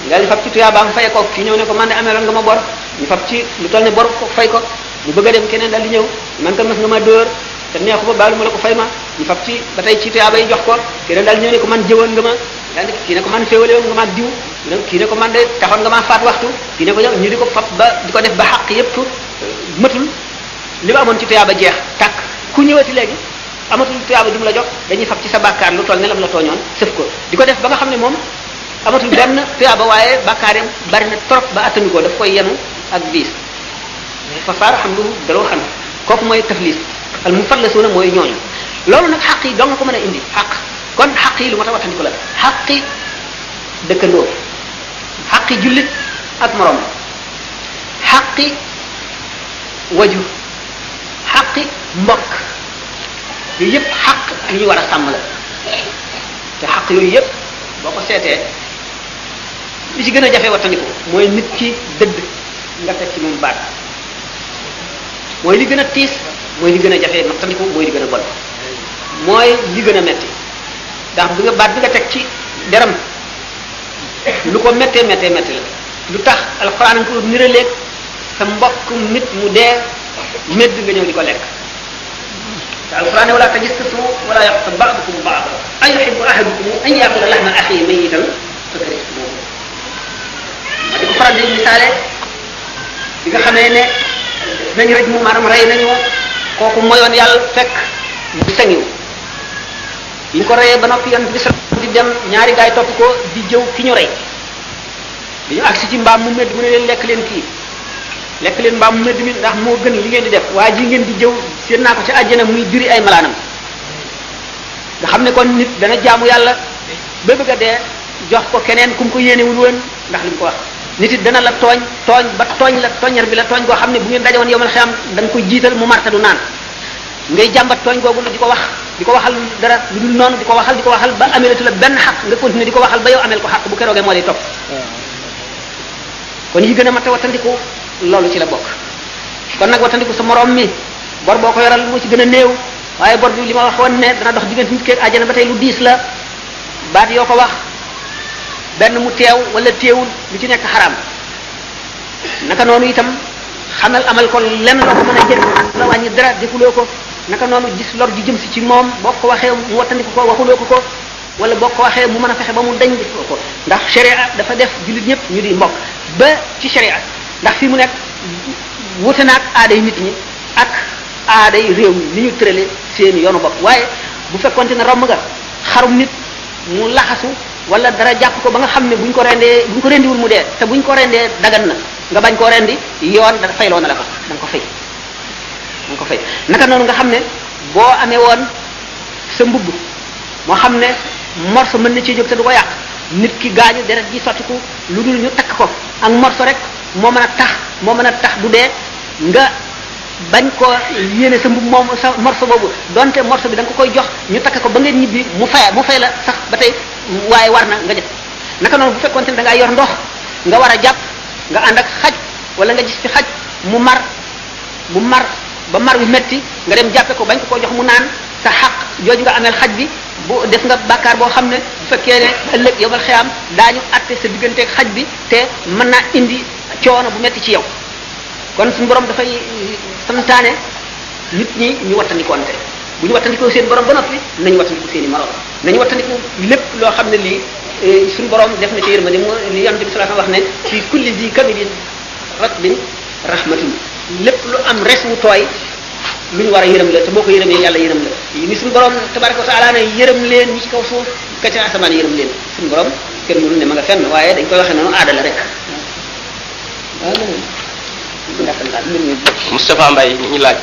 nga di fab ci tuyaabaam faye ko kii ñëw ne ko man de ameeloon nga ma bor ñu fab ci lu toll ne bor ko fay ko mu bëgg a dem keneen daal di ñëw man ka mas nga ma dóor te neexu ba baalu ma la ko fay ma ñu fab ci ba tey ci tuyaaba yi jox ko keneen daal di ñëw ne ko man jëwoon nga ma daal di kii ne ko man féewale woon nga ma ak diw kii ne ko man de taxoon nga ma faat waxtu kii ne ko yow ñu di ko fab ba di ko def ba xaq yépp matul li ma amoon ci tuyaaba jeex tàkk ku ñëwati léegi amatul tuyaaba ju mu la jox dañuy fab ci sa bàkkaar lu toll ne lam la tooñoon sëf ko di ko def ba nga xam ne moom amatul benn tuyaaba waaye bàkkaaram bari na trop ba attanu ko daf koy yenu ak diis fa saara xam lu daloo xam kooku mooy taflis al mufallisuuna mooy ñooñu loolu nag xaq yi doo nga ko mën a indi xaq kon xaq yi lu ma ta wattandiku la xaqi dëkkandoo xaqi jullit ak morom xaqi wajur xaqi mbokk yooyu yëpp xaq yu ñu war a sàmm la te xaq yooyu yëpp boo ko seetee li ci gën a jafe wattandiku mooy nit ki dëdd nga teg ci moom baat mooy li gën a tiis mooy li gën a jafe wattandiku mooy li gën a bon mooy li gën a metti ndax bi nga baat bi nga teg ci deram lu ko méttee méttee métti la lu tax alxuraan nga ko niraleeg sa mbokk nit mu dee médd nga ñëw di ko lekk te alxuraan ne wala tajassasu wala yaqtab ba'dukum ba'dan ayuhibbu ahadukum an ya'kula lahma akhihi maytan fakarihtumuuh ma di ko faral di misaale bi nga xamee ne nañu rek mu maanaam rey nañu kooku moyoon yàlla fekk mu sangiw bi ñu ko reyee ba noppi yonent bi di dem ñaari gaay topp ko di jëw ki ñu rey bi ñu agsi ci mbaam mu medd mu ne leen lekk leen kii lekk leen mbaam mu medd mi ndax moo gën li ngeen di def waa ji ngeen di jëw seen naa ko ci àjjana muy diri ay malaanam nga xam ne kon nit dana jaamu yàlla ba bëgg a dee jox ko keneen ku mu ko yéenewul woon ndax li mu ko wax nit it dana la tooñ ba tooñ la tooñar bi la tooñ goo xam ne bu ngeen dajewoon yomal xiyam da nga koy jiital mu marta du naan ngay jàmbat tooñ googu la di ko waxal dara lu dul noonu di ko waxal ba ameelatu la benn xaq nga continuer di ko waxal ba yow ameel ko xaq bu keroogee moo lay topp kon yi gën a mat a wattandiku loolu ci la bokk kon nag wattandiku sa morom mi bor boo ko yoral moo ci gën a néew waaye bor bi li ma waxoon ne dana dox diggante nit keeg àjjana ba tey lu diis la baat yoo ko wax benn mu teew wala teewul lu ci nekk xaraam naka noonu itam xamal amal ko lenn loo ko mën a jëriñ la wàññi dara defuloo ko naka noonu gis lor ji jëm si ci moom boo ko waxee mu wattandiku ko waxuloo ko wala boo ko waxee mu mën a fexe ba mu dañ defuloo ko ndax sharia dafa def jullit ñëpp ñu di mbokk ba ci sharia ndax fi mu nekk wute naag aaday nit ñi ak aaday réew mi ni ñu tërale seen yoonu bopp waaye bu fekkonte ne romb nga xarum nit mu laxasu wala dara jàpp ko ba nga xam ne buñ ko rendiwul mu dee te buñ ko rendee dagan na nga bañ koo rendi yoon da fayloo na la ko da nga ko fay naka noonu nga xam ne boo amee woon sa mbubb moo xam ne morso mën na ci jóg te du ko yàq nit ki gaañu deret ji sottiku lu dul ñu takk ko ak morso rek moo mën a tax du dee nga bañ ko yéene sa mbubb moom sa morso boobu donte morso bi da nga ko koy jox ñu takk ko ba ngeen ñibbi mu fay la sax ba tey waaye war na nga def naka noonu bu fekkoon ne da ngaa yor ndox nga war a jàpp nga ànd ak xaj wala nga gis fi xaj mu mar ba mar wi metti nga dem jàppe ko bañ ko jox mu naan sa xaq jooju nga ameel xaj bi bu def nga bàkkaar boo xam ne bu fekkee ne ëllëg yomal xiyaam daañu atte sa digganteeg xaj bi te mën naa indi coono bu metti ci yow kon suñu borom dafay santaane nit ñi ñu wattandikoonte bu ñu wattandikoo seen borom ba noppi nañu wattandiku seen i morom nañu wattandiku lépp loo xam ne lii suñu borom def na ci yërmande mu li yonent bi sallallahu alayhi wasallam wax ne fi kulli zi kabidin ratbin rahmatun lépp lu am res wu tooy lu ñu war a yërëm la te boo ko yërëmee yàlla yërëm la ni suñu borom tabaraka wa taala ne yërëm leen ñi ci kaw suuf ka ca asamaan yërëm leen suñu borom kenn mënul ne ma nga fenn waaye dañ koy waxee noonu aada la rek Moustapha Mbaye ñu laaj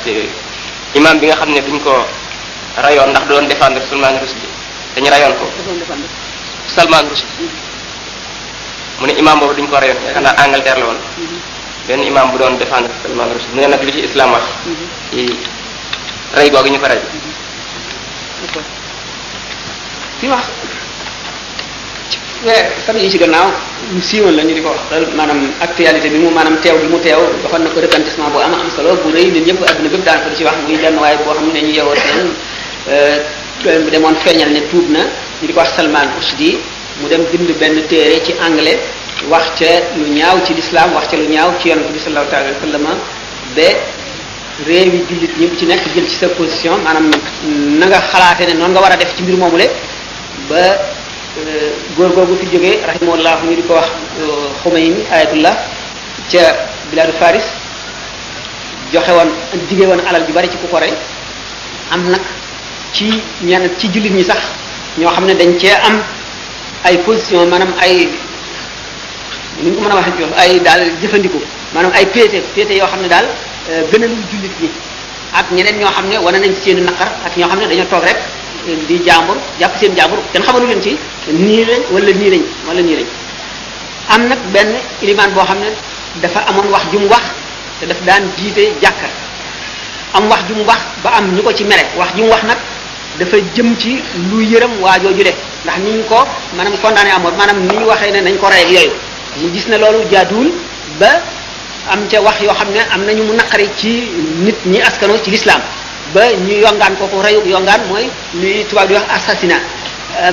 imam bi nga xam ne buñ ko rayoon ndax doon défendre Salman Rushdie dañu rayoon ko Salman Rushdie mu ne imam boobu duñ ko rayoon xanaa Angleterre la woon benn imam bu doon défendre Salman Rushdie mu ne nag li ci islam wax ci rey googu ñu ko rey fi wax fan yi ci gannaaw lu siiwoon la ñu di ko wax maanaam actualité bi mu maanaam teew bi mu teew waxoon na ko retentissement bu am solo bu rëy nit ñëpp adduna bépp daan ko di ci wax muy benn waaye boo xam ne ñu yeewoo seen bu demoon feeñal ne tuub na ñu di ko wax Salman Rushdie mu dem bind benn téere ci anglais wax ca lu ñaaw ci l'islam wax ca lu ñaaw ci yonent bi sallallahu alayhi wa sallam ba réew yi jullit ñëpp ci nekk jël ci sa position maanaam na nga xalaate ne noonu nga war a def ci mbir moomule ba góor googu fi jógee rahimahullah ñu di ko wax Khomeini ayatullah ca biladu Faris joxe woon dige woon alal ju bari ci ku ko rey am nag ci ñenn ci jullit ñi sax ñoo xam ne dañ cee am ay position maanaam ay ni ñu ko mën a waxee ci ay daal jëfandiku maanaam ay péete yoo xam ne daal gënalul jullit ñi ak ñeneen ñoo xam ne wane nañ ci seen naqar ak ñoo xam ne dañoo toog rek di jàmbur jàpp seen jàmbur kenn xamalu leen ci nii lañ wala nii lañ wala nii lañ am nag benn ilimaan boo xam ne dafa amoon wax ju mu wax te daf daan jiite jàkka am wax ju mu wax ba am ñu ko ci mere wax ju mu wax nag dafa jëm ci lu yërëm waajooju de ndax ni ñu ko maanaam condamné amoon maanaam ni ñu waxee ne nañ ko rey ak yooyu mu gis ne loolu jaaduwul ba am ca wax yoo xam ne am nañu mu naqari ci nit ñi askano ci l'islam ba ñu yongaan kooku reyu yongaan mooy li tubaab di wax assassinat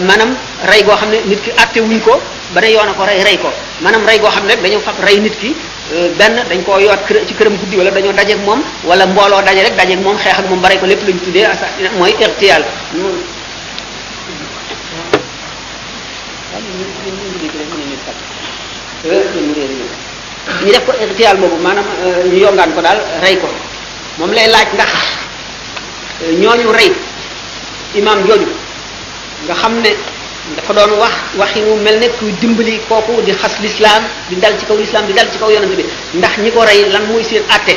maanaam rey goo xam ne nit ki àtte wuñ ko ba ne yoon a ko rey ko maanaam rey goo xam ne dañoo fab rey nit ki benn dañ koo yoot ci këram guddi wala dañoo dajeeg moom wala mbooloo daje rek dajeeg moom xeex ak moom ba rey ko lépp lañu tuddee assassinat mooy irtial ñu def ko irtial boobu maanaam ñu yongaan ko daal rey ko moom lay laaj ndax ñooñu rey imam jooju nga xam ne dafa doon waxi mu mel ne kuy dimbali kooku di xas l'islam di dal ci kaw l'islam di dal ci kaw yonent bi ndax ñi ko rey lan muy seen àtte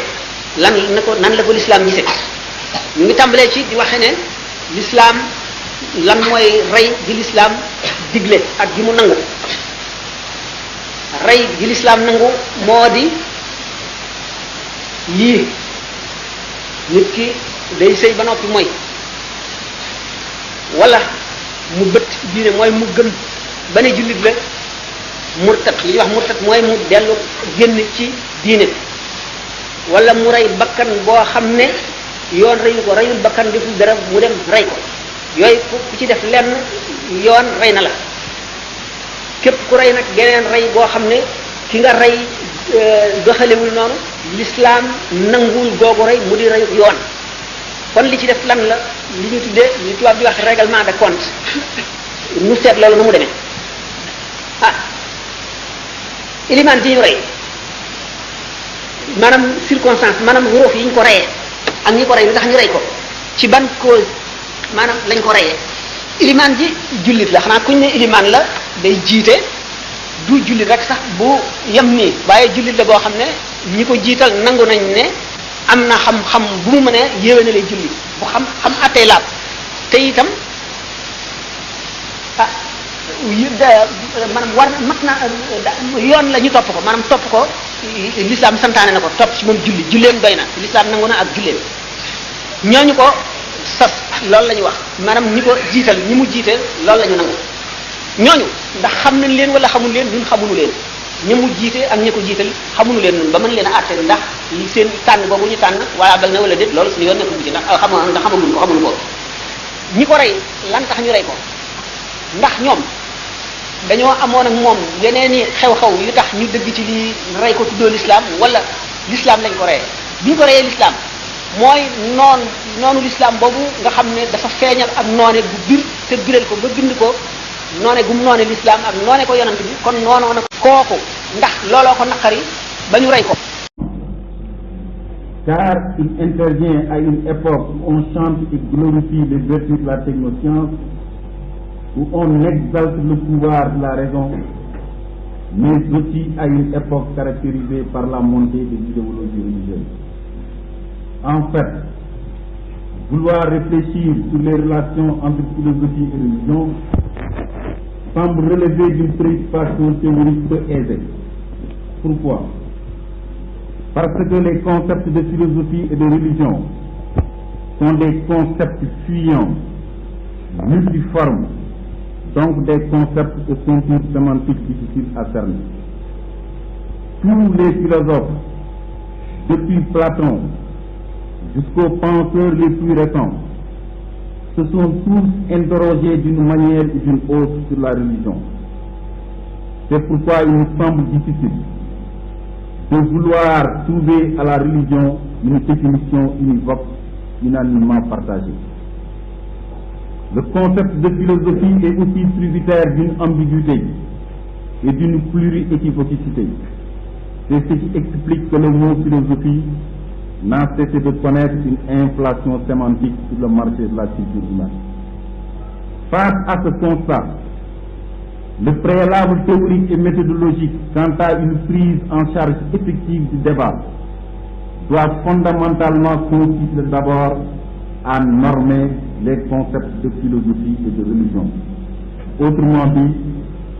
lan na ko nan la ko l'islam gisee ñu ngi tàmbalee ci di waxe ne l'islam lan mooy rey gi l'islam digle ak gi mu nangu rey gi l'islam nangu moo di yii nit ki day sëy ba noppi mooy wala mu bët diine mooy mu gëm ba ne jullit la murtat li ñuy wax murtat mooy mu dellu génn ci diine wala mu rey bakkan boo xam ne yoon reyu ko reyul bakkan deful dara mu dem rey ko yooyu ku ci def lenn yoon rey na la képp ku rey nag geneen rey boo xam ne ki nga rey doxalewul noonu l'islam nanguwul googu rey mu di rey yoon kon li ci def lan la li ñu tuddee li tubaab di wax règlement de compte nu seet loolu nu mu demee ilimaan ji ñu rey maanaam circonstance maanaam wóorof yi ñu ko reyee ak ñi ko rey li tax ñu rey ko ci ban cause maanaam lañ ko reyee ilimaan ji jullit la xanaa kuñ ne ilimaan la day jiite du jullit rek sax bu yem nii waaye jullit la boo xam ne ñi ko jiital nangu nañ ne am na xam-xam bu mu mënee yéwéne lay julli bu xam attey laab te itam maanaam war mat na yoon la ñu topp ko maanaam topp ko l'islam santaane na ko topp ci moom julleem doy na l'islam nangu na ak julleem ñooñu ko sas loolu la ñu wax maanaam ñi ko jiital ñi mu jiite loolu la ñu nangu ñooñu ndax xam nañ leen wala xamul leen ñun xamuñu leen ñi mu jiite ak ñi ko jiital xamuñu leen ñun ba mën leen a àtte ndax li seen tànn boobu ñu tànn waa bal na wala déet loolu suñu yoon nekkuñu ci ndax xamaguñ ko xamuñu ko ñi ko rey lan tax ñu rey ko ndax ñoom dañoo amoon ak moom yeneen i xew-xew yu tax ñu dëgg ci lii rey ko tuddoo l'islam wala l'islam lañ ko reyee bi ñu ko reyee l'islam mooy noonu l'islam boobu nga xam ne dafa feeñal ak noone bu bir te biral ko ba bind ko noone gum noone l'islam ak noone ko yonent bi kon noonoo na kooku ndax looloo ko naqari ba ñu rey ko. Car il intervient à une époque où on chante et glorifie les vertus de la technoscience, où on exalte le pouvoir de la raison, mais aussi à une époque caractérisée par la montée de l'idéologie religieuse. En fait, vouloir réfléchir sur les relations entre philosophie et religion semble relever d'une préoccupation théorique peu aisée. Pourquoi? Parce que les concepts de philosophie et de religion sont des concepts fuyants, multiformes, donc des concepts aux contours sémantiques difficiles à cerner. Tous les philosophes, depuis Platon jusqu'aux penseurs les plus récents, se sont tous interrogés d'une manière ou d'une autre sur la religion. C'est pourquoi il nous semble difficile de vouloir trouver à la religion une définition univoque, unanimement partagée. Le concept de philosophie est aussi tributaire d'une ambiguïté et d'une pluriéquivocité. C'est ce qui explique que le mot philosophie n'a cessé de connaître une inflation sémantique sur le marché de la culture humaine. Face à ce constat, le préalable théorique et méthodologique quant à une prise en charge effective du débat doit fondamentalement consister d'abord à normer les concepts de philosophie et de religion. Autrement dit,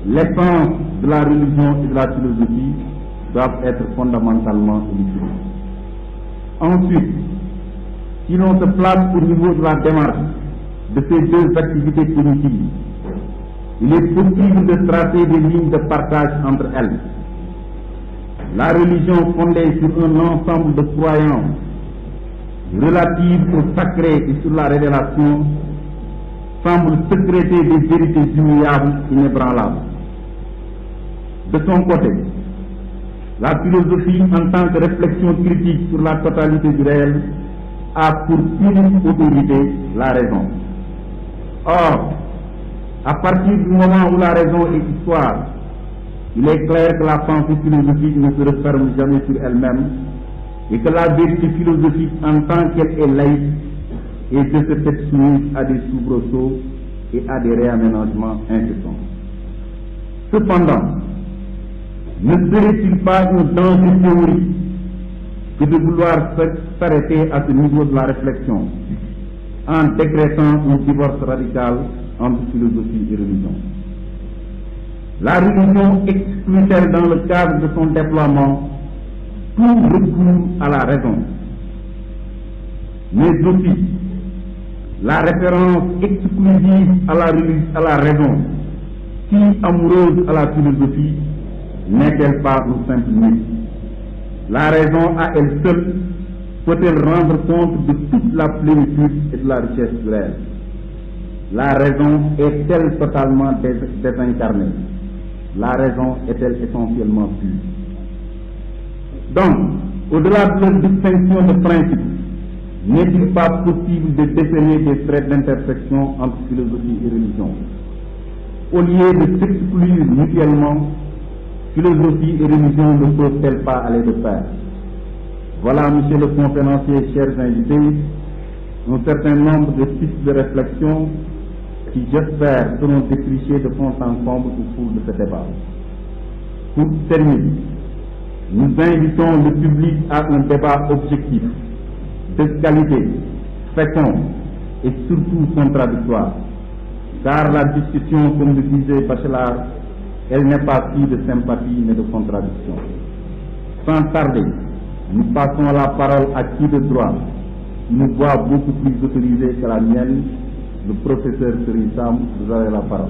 l'essence de la religion et de la philosophie doivent être fondamentalement élucidées. Ensuite, si l'on se place au niveau de la démarche de ces deux activités cognitives, il est possible de tracer des lignes de partage entre elles. La religion fondée sur un ensemble de croyances relatives au sacré et sur la révélation semble sécréter des vérités immuables, inébranlables. De son côté, la philosophie en tant que réflexion critique sur la totalité du réel a pour unique autorité la raison. Or, à partir du moment où la raison est histoire, il est clair que la pensée philosophique ne se referme jamais sur elle-même et que la vérité philosophique en tant qu'elle est laïque est de ce fait soumise à des soubresauts et à des réaménagements incessants. Cependant, ne serait-il pas un danger théorique que de vouloir s'arrêter à ce niveau de la réflexion en décrétant un divorce radical entre philosophie et religion? La religion exclut-elle dans le cadre de son déploiement tout recours à la raison, mais aussi la référence exclusive à la raison, si amoureuse à la philosophie, n'est-elle pas un simple mythe? La raison à elle seule peut-elle rendre compte de toute la plénitude et de la richesse du réel? La raison est-elle totalement désincarnée? La raison est-elle essentiellement pure? Donc, au-delà de leur distinction de principe, n'est-il pas possible de décerner des traits d'intersection entre philosophie et religion? Au lieu de s'exclure mutuellement, philosophie et religion ne peuvent-elles pas aller de pair? Voilà, monsieur le conférencier, chers invités, un certain nombre de pistes de réflexion qui, j'espère, seront défrichées de fond en comble au cours de ce débat. Pour terminer, nous invitons le public à un débat objectif, de qualité, fécond et surtout contradictoire, car la discussion, comme le disait Bachelard, elle n'est pas fille de sympathie mais de contradiction. Sans tarder, nous passons la parole à qui de droit, qui nous voit beaucoup plus autorisé que la mienne, le professeur Serigne Sam. Vous avez la parole.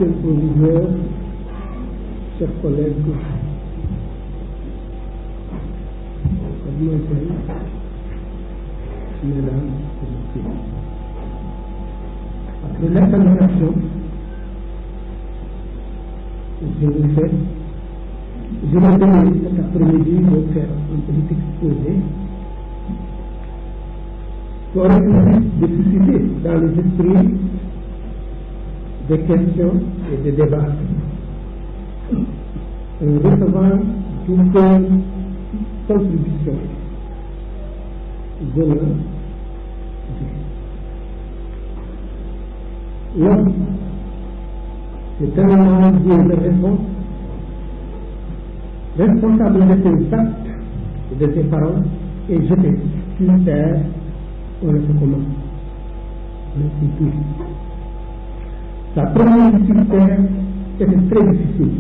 Monsieur le Proviseur, chers collègues, mademoiselles, mesdames et messieurs, après l'examination, je vais donner cet après-midi de faire un petit exposé qui aurait pu de susciter dans les esprits des questions et des débats, en recevant toute contribution venant du l'homme. C'est un moment de réponse, responsable de ses actes et de ses paroles, et jeté sur terre, on ne sait comment, on ne sait tout. La première difficulté était très difficile.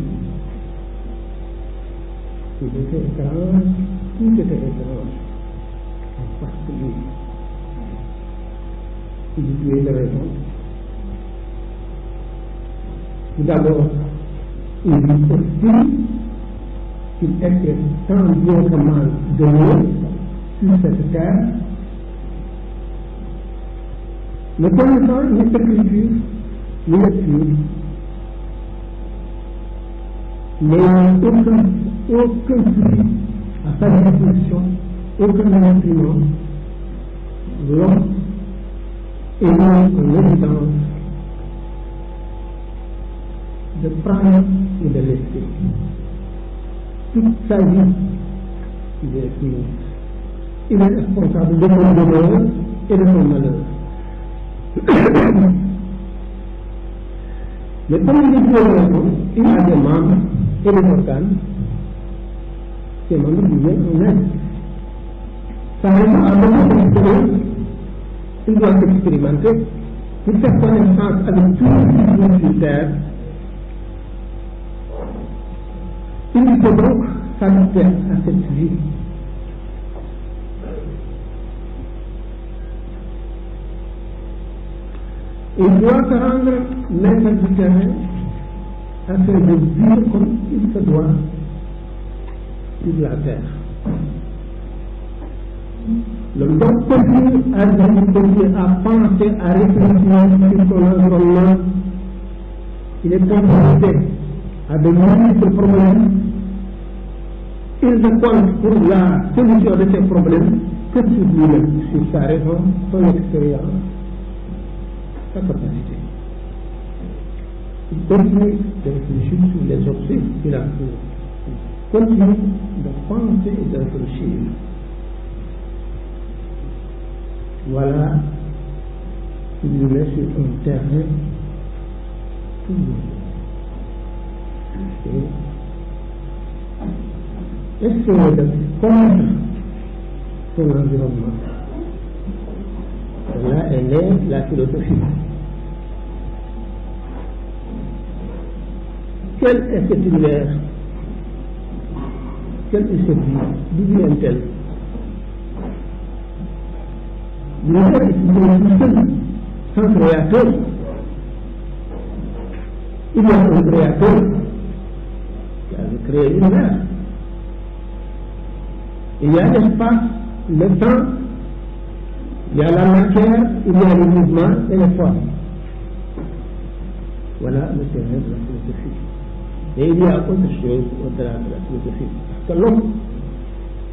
Il était étrange, tout était étrange. En particulier, il y a des raisons. Tout d'abord, il dit aussi qu'il était tant bien que mal de l'eau sur cette terre. Ne connaissant ni écriture, ni lecture, n'ayant aucun fruit à sa disposition aucun instrument, l'homme est mis en évidence de prendre et de laisser. Toute sa vie, il est fini. Il est responsable de son bonheur et de son malheur. Mais comme il est violent, il a des membres et des organes. Ces membres lui viennent en aide. Ça répond à beaucoup d'expérience. Il doit s'expérimenter pour faire connaissance avec tous les gens sur terre. Il lui faut donc s'adapter à cette vie. Il doit se rendre maître du terrain afin de vivre comme il se doit sur la terre. L'homme doit continuer à penser, à réfléchir sur son environnement. Il est confronté à de multiples problèmes. Il ne compte pour la solution de ces problèmes que sur lui-même, sur sa raison, son expérience, sa capacité. Il continue de réfléchir sur les objets qu'il a fait. Il continue de penser et de réfléchir. Voilà, il le met sur un terrain tout et essayer de connaître son environnement. Et là est née la philosophie. Quel est cet univers? Quelle est cette vie? D'où vient-elle? L'univers est une seule, sans créateur. Il y a un créateur qui a créé l'univers. Il y a l'espace, le temps, il y a la matière, il y a le mouvement et les formes. Voilà le terrain de la philosophie. Et il y a autre chose au-delà de la philosophie. Parce que l'homme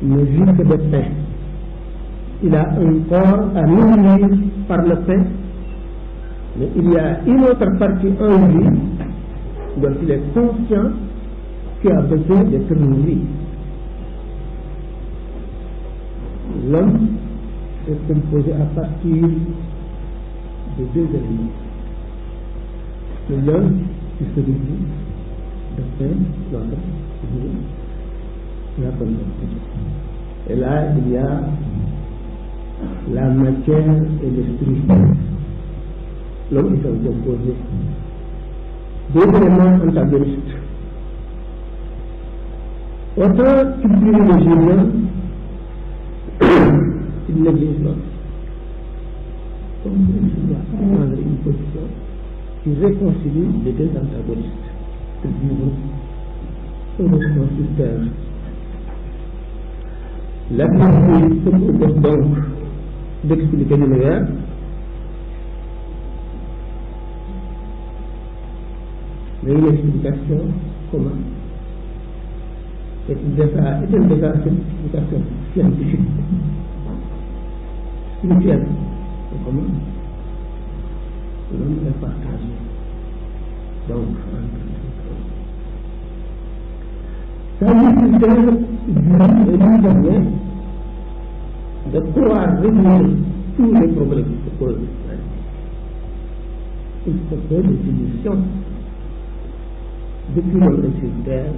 ne vit que de pain. Il a un corps à nourrir par le pain, mais il y a une autre partie en lui dont il est conscient qui a besoin d'être nourri. L'homme est composé à partir de deux éléments. L'un qui se nourrit de pain, l'autre de la connaissance. Et là, il y a la matière et l'esprit. L'homme est composé deux éléments antagonistes. Autant qu'il privilégie l'un, il néglige l'autre. Donc il doit prendre une position qui réconcilie les deux antagonistes pour vivre heureusement sur terre. La philosophie se propose donc d'expliquer l'univers mais une explication comment c'est une explication scientifique spirituelle comment l'homme est partagé donc ça lui permet de pouvoir résoudre tous les problèmes qui se posent. Il se fait des solutions. Depuis l'homme est sur terre,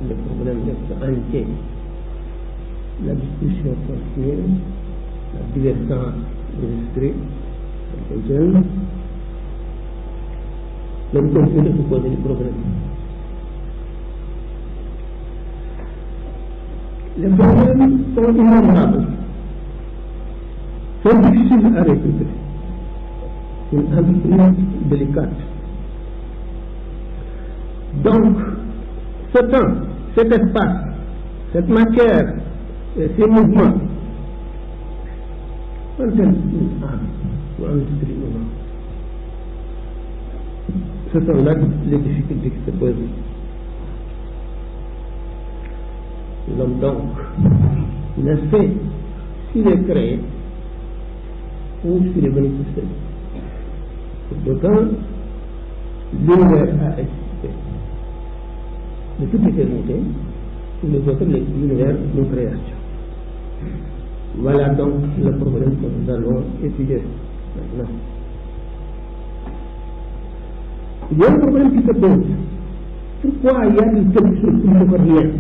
le problème reste entier. La discussion continue, la diversion de l'esprit, les jeunes, l'homme continue de se poser des problèmes. Les problèmes sont innombrables. C'est difficile à résoudre. C'est une entreprise délicate. Donc, ce temps, cet espace, cette matière et ces mouvements sont-ils une âme ou un esprit humain? Ce sont là les difficultés qui se posent. L'homme donc ne sait s'il est créé ou s'il est venu tout seul. Pour d'autant, l'univers a existé de toute éternité, pour les autres, l'univers de création. Voilà donc le problème que nous allons étudier maintenant. Il y a un problème qui se pose. Pourquoi y a-t-il quelque chose plutôt que rien?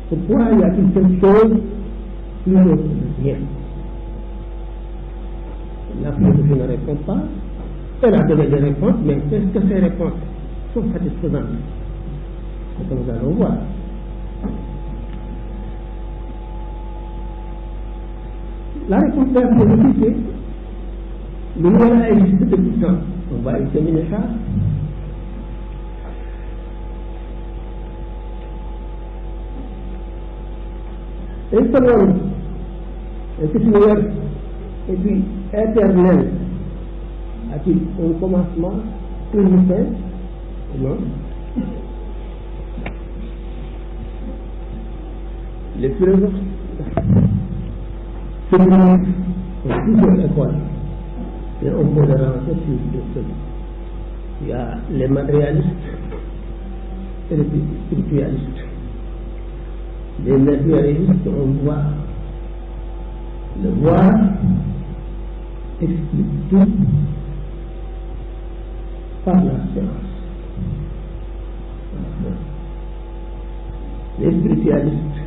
Pourquoi y a-t-il quelque chose plutôt que rien? La philosophie ne répond pas. Elle a donné des réponses, mais est-ce que ces réponses sont satisfaisantes? C'est ce que nous allons voir. La réponse de la philosophie, c'est l'univers a existé depuis quand? On va examiner ça. Et selon cet univers et puis éternel, a-t-il un commencement, une fin? Non. Les philosophes ont plusieurs écoles. Et on peut les ranger sur deux seuls. Il y a les matérialistes et les spiritualistes. Les matérialistes, on voit le voir explique tout par la science. Les spiritualistes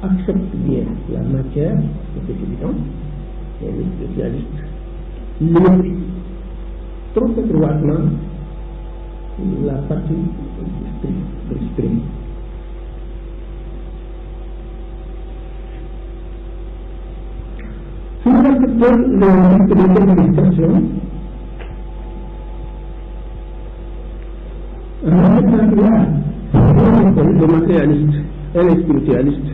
acceptent bien la matière, c'est évident, et les spiritualistes limitent trop étroitement la partie de l'esprit. Si nous acceptons le manifestation, le matérialiste et les spiritualistes,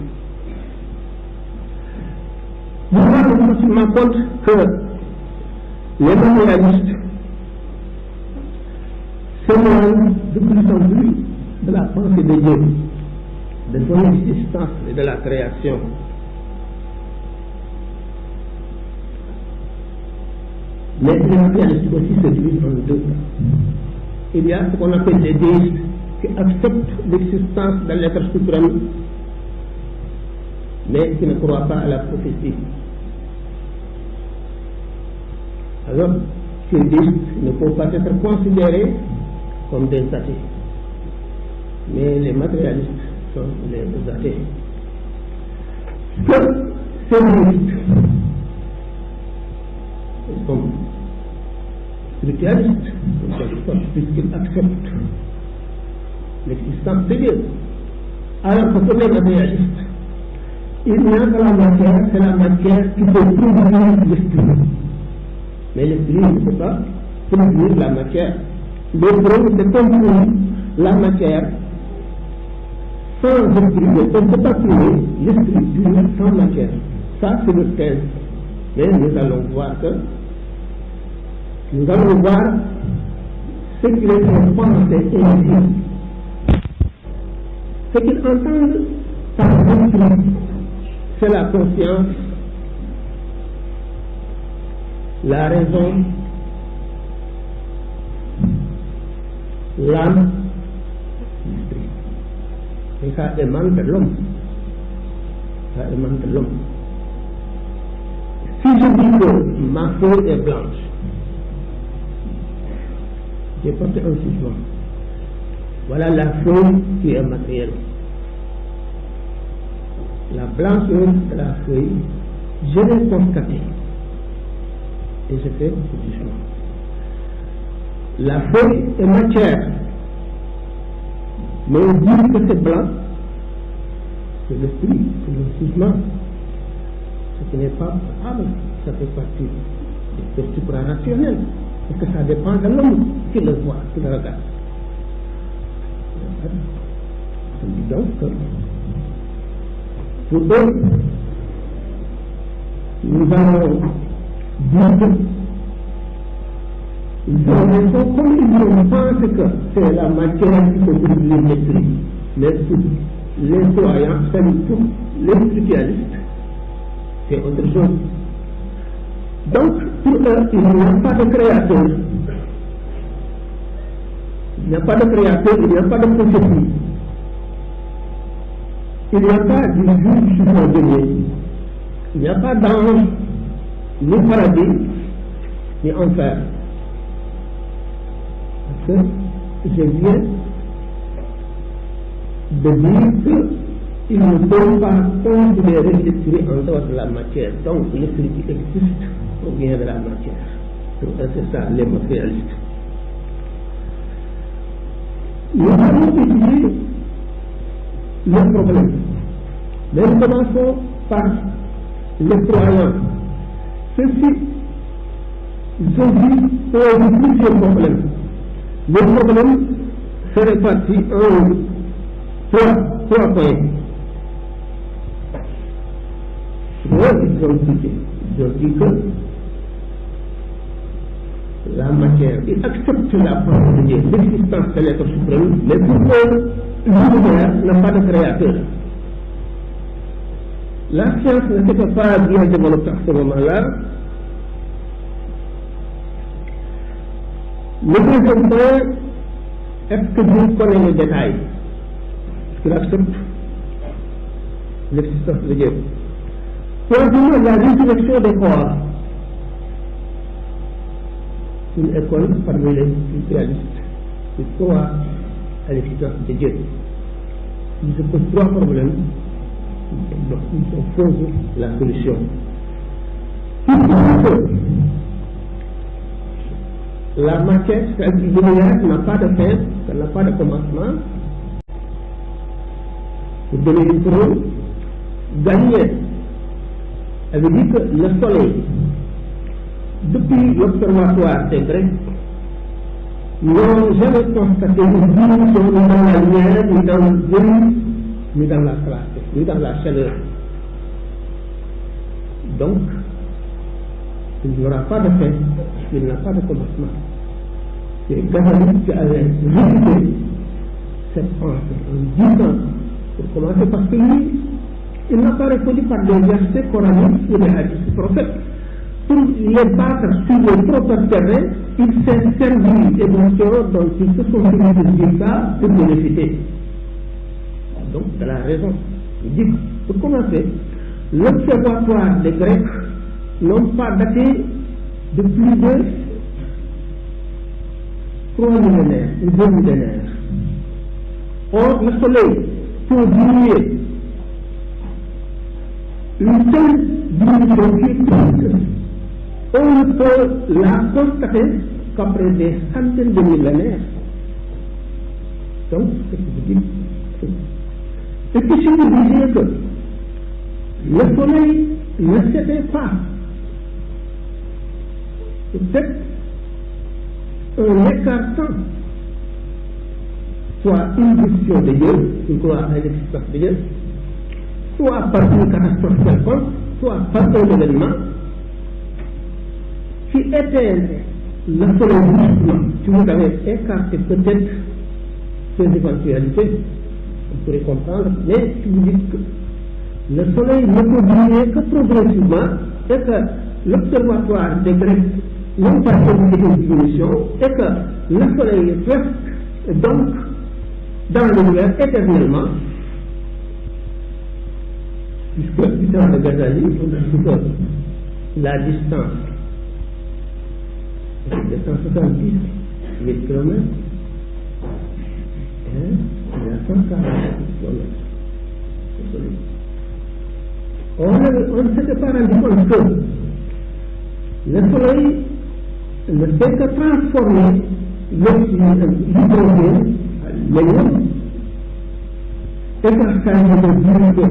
nous rendons facilement compte que les matérialistes s'éloignent de plus en plus de la pensée de Dieu, de son existence et de la création. Mais les matérialistes aussi se divisent en deux. Il y a ce qu'on appelle les déistes qui acceptent l'existence de l'être suprême, mais qui ne croient pas à la prophétie. Alors, ces déistes ne peuvent pas être considérés comme des athées. Mais les matérialistes sont les athées. Que ces déistes sont spiritualistes, puisqu'ils acceptent l'existence de Dieu. Alors que pour les matérialistes, il n'y a que la matière, c'est la matière qui peut produire l'esprit. Mais l'esprit ne peut pas produire la matière. L'esprit, c'est construire la matière sans esprit. On ne peut pas trouver l'esprit d'une sans matière. Ça, c'est le thème. Mais nous allons voir ce qu'ils ont pensé et dit. Ce qu'ils entendent par l'esprit, c'est la conscience, la raison, l'âme, l'esprit. Et ça émane de l'homme. Ça émane de l'homme. Si je dis que ma feuille est blanche, j'ai porté un jugement. Voilà la feuille qui est matérielle. La blancheur de la feuille, je l'ai constatée. Et je fais ce jugement. La feuille est matière. Mais dire que c'est blanc, c'est l'esprit, c'est le jugement. Ce qui n'est pas probable, ça fait partie des suprarationnels. Parce que ça dépend de l'homme qui le voit, qui le regarde. Je dis donc que pour eux, nous allons dire que ils ont raison comme ils pensent que c'est la matière qui peut produire l'esprit. Mais tous les croyants, c'est tous les spiritualistes, c'est autre chose. Donc, pour eux, il n'y a pas de créateur. Il n'y a pas de créateur, il n'y a pas de prophétie. Il n'y a pas de juge subordonné. Il n'y a pas d'ange, ni paradis, ni enfer. Parce que je viens de dire qu'ils ne peuvent pas considérer l'esprit en dehors de la matière. Donc l'esprit qui existe provient de la matière. Donc c'est ça les matérialistes. Nous allons étudier le problème. Mais nous commençons par les croyants. Ceux-ci, ils ont dit plusieurs problèmes. Le problème se répartit en trois points. Ils ont dit que la matière, ils acceptent la parole de Dieu, l'existence de l'être suprême, mais pour eux, l'univers n'a pas de créateur. La science ne s'était pas bien développée à ce moment-là. Le deuxième point, est-ce que Dieu connaît les détails? Est-ce qu'il accepte l'existence de Dieu? Troisièmement, la résurrection des corps. Une école parmi les spiritualistes qui croient à l'existence de Dieu. Ils se posent trois problèmes. Donc, ils posent la solution. La matière, l'univers n'a pas de fin, ça n'a pas de commencement. Pour donner une preuve, Galilée avait dit que le soleil, depuis l'observatoire des Grecs, n'ont jamais constaté une diminution ni dans la lumière, ni dans le bruit, ni dans la clarté, ni dans la chaleur. Donc, il n'y aura pas de fin, il n'y a pas de commencement. C'est Ghazali qui avait révisé cette pensée en 10 ans pour commencer, parce que lui, il n'a pas répondu par des versets coraniques ou des hadiths du prophète. Pour les battre sur le propre terrain, il s'est servi d'émotions dont ils se sont servis de dire ça pour les réciter. Donc, c'est la raison. Il dit, pour commencer, l'observatoire des Grecs n'ont pas daté de plus de 3 millénaires ou 2 millénaires. Or, le soleil, pour diminuer, une telle diminution qui est on ne peut la constater qu'après des centaines de millénaires. Donc, ce que je dis, c'est que si vous disiez que le soleil ne s'était pas, peut-être un écartant, soit une décision de Dieu, une croix à l'existence de Dieu, soit par une catastrophe quelconque, soit par un événement, qui était le soleil brusquement, si vous avez écarté peut-être ces éventualités, on pourrait comprendre, mais si vous dites que le soleil ne peut diminuer que progressivement, et que l'observatoire des Grecs n'ont pas fait une diminution, et que le soleil reste donc dans l'univers éternellement, puisque dans le Ghazali, on dit que la distance de 170 000 km, il y a 140 km. On ne s'était pas rendu compte que le soleil ne fait que transformer l'hydrogène à l'hélium, et que ça a été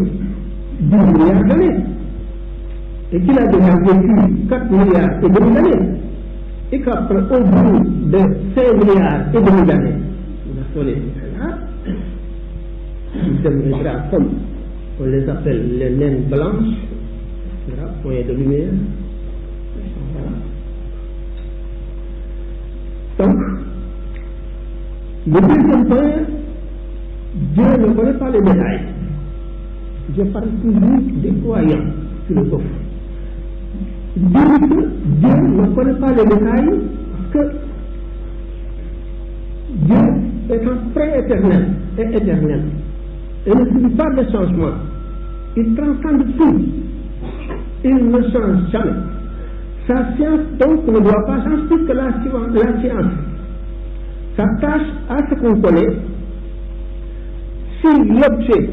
10 milliards d'années, et qu'il a déjà vécu 4 milliards et demi d'années. Et qu'après, au bout de 5 milliards et demi d'années, le soleil est là, il deviendra comme on les appelle les naines blanches, point de lumière. Voilà. Donc, le deuxième point, Dieu ne connaît pas les détails. Je parle toujours des croyants philosophes. dire que Dieu ne connaît pas les détails parce que Dieu étant pré-éternel et éternel et ne subit pas de changement, il transcende tout, il ne change jamais. Sa science donc ne doit pas changer puisque la science s'attache à ce qu'on connaît. Si l'objet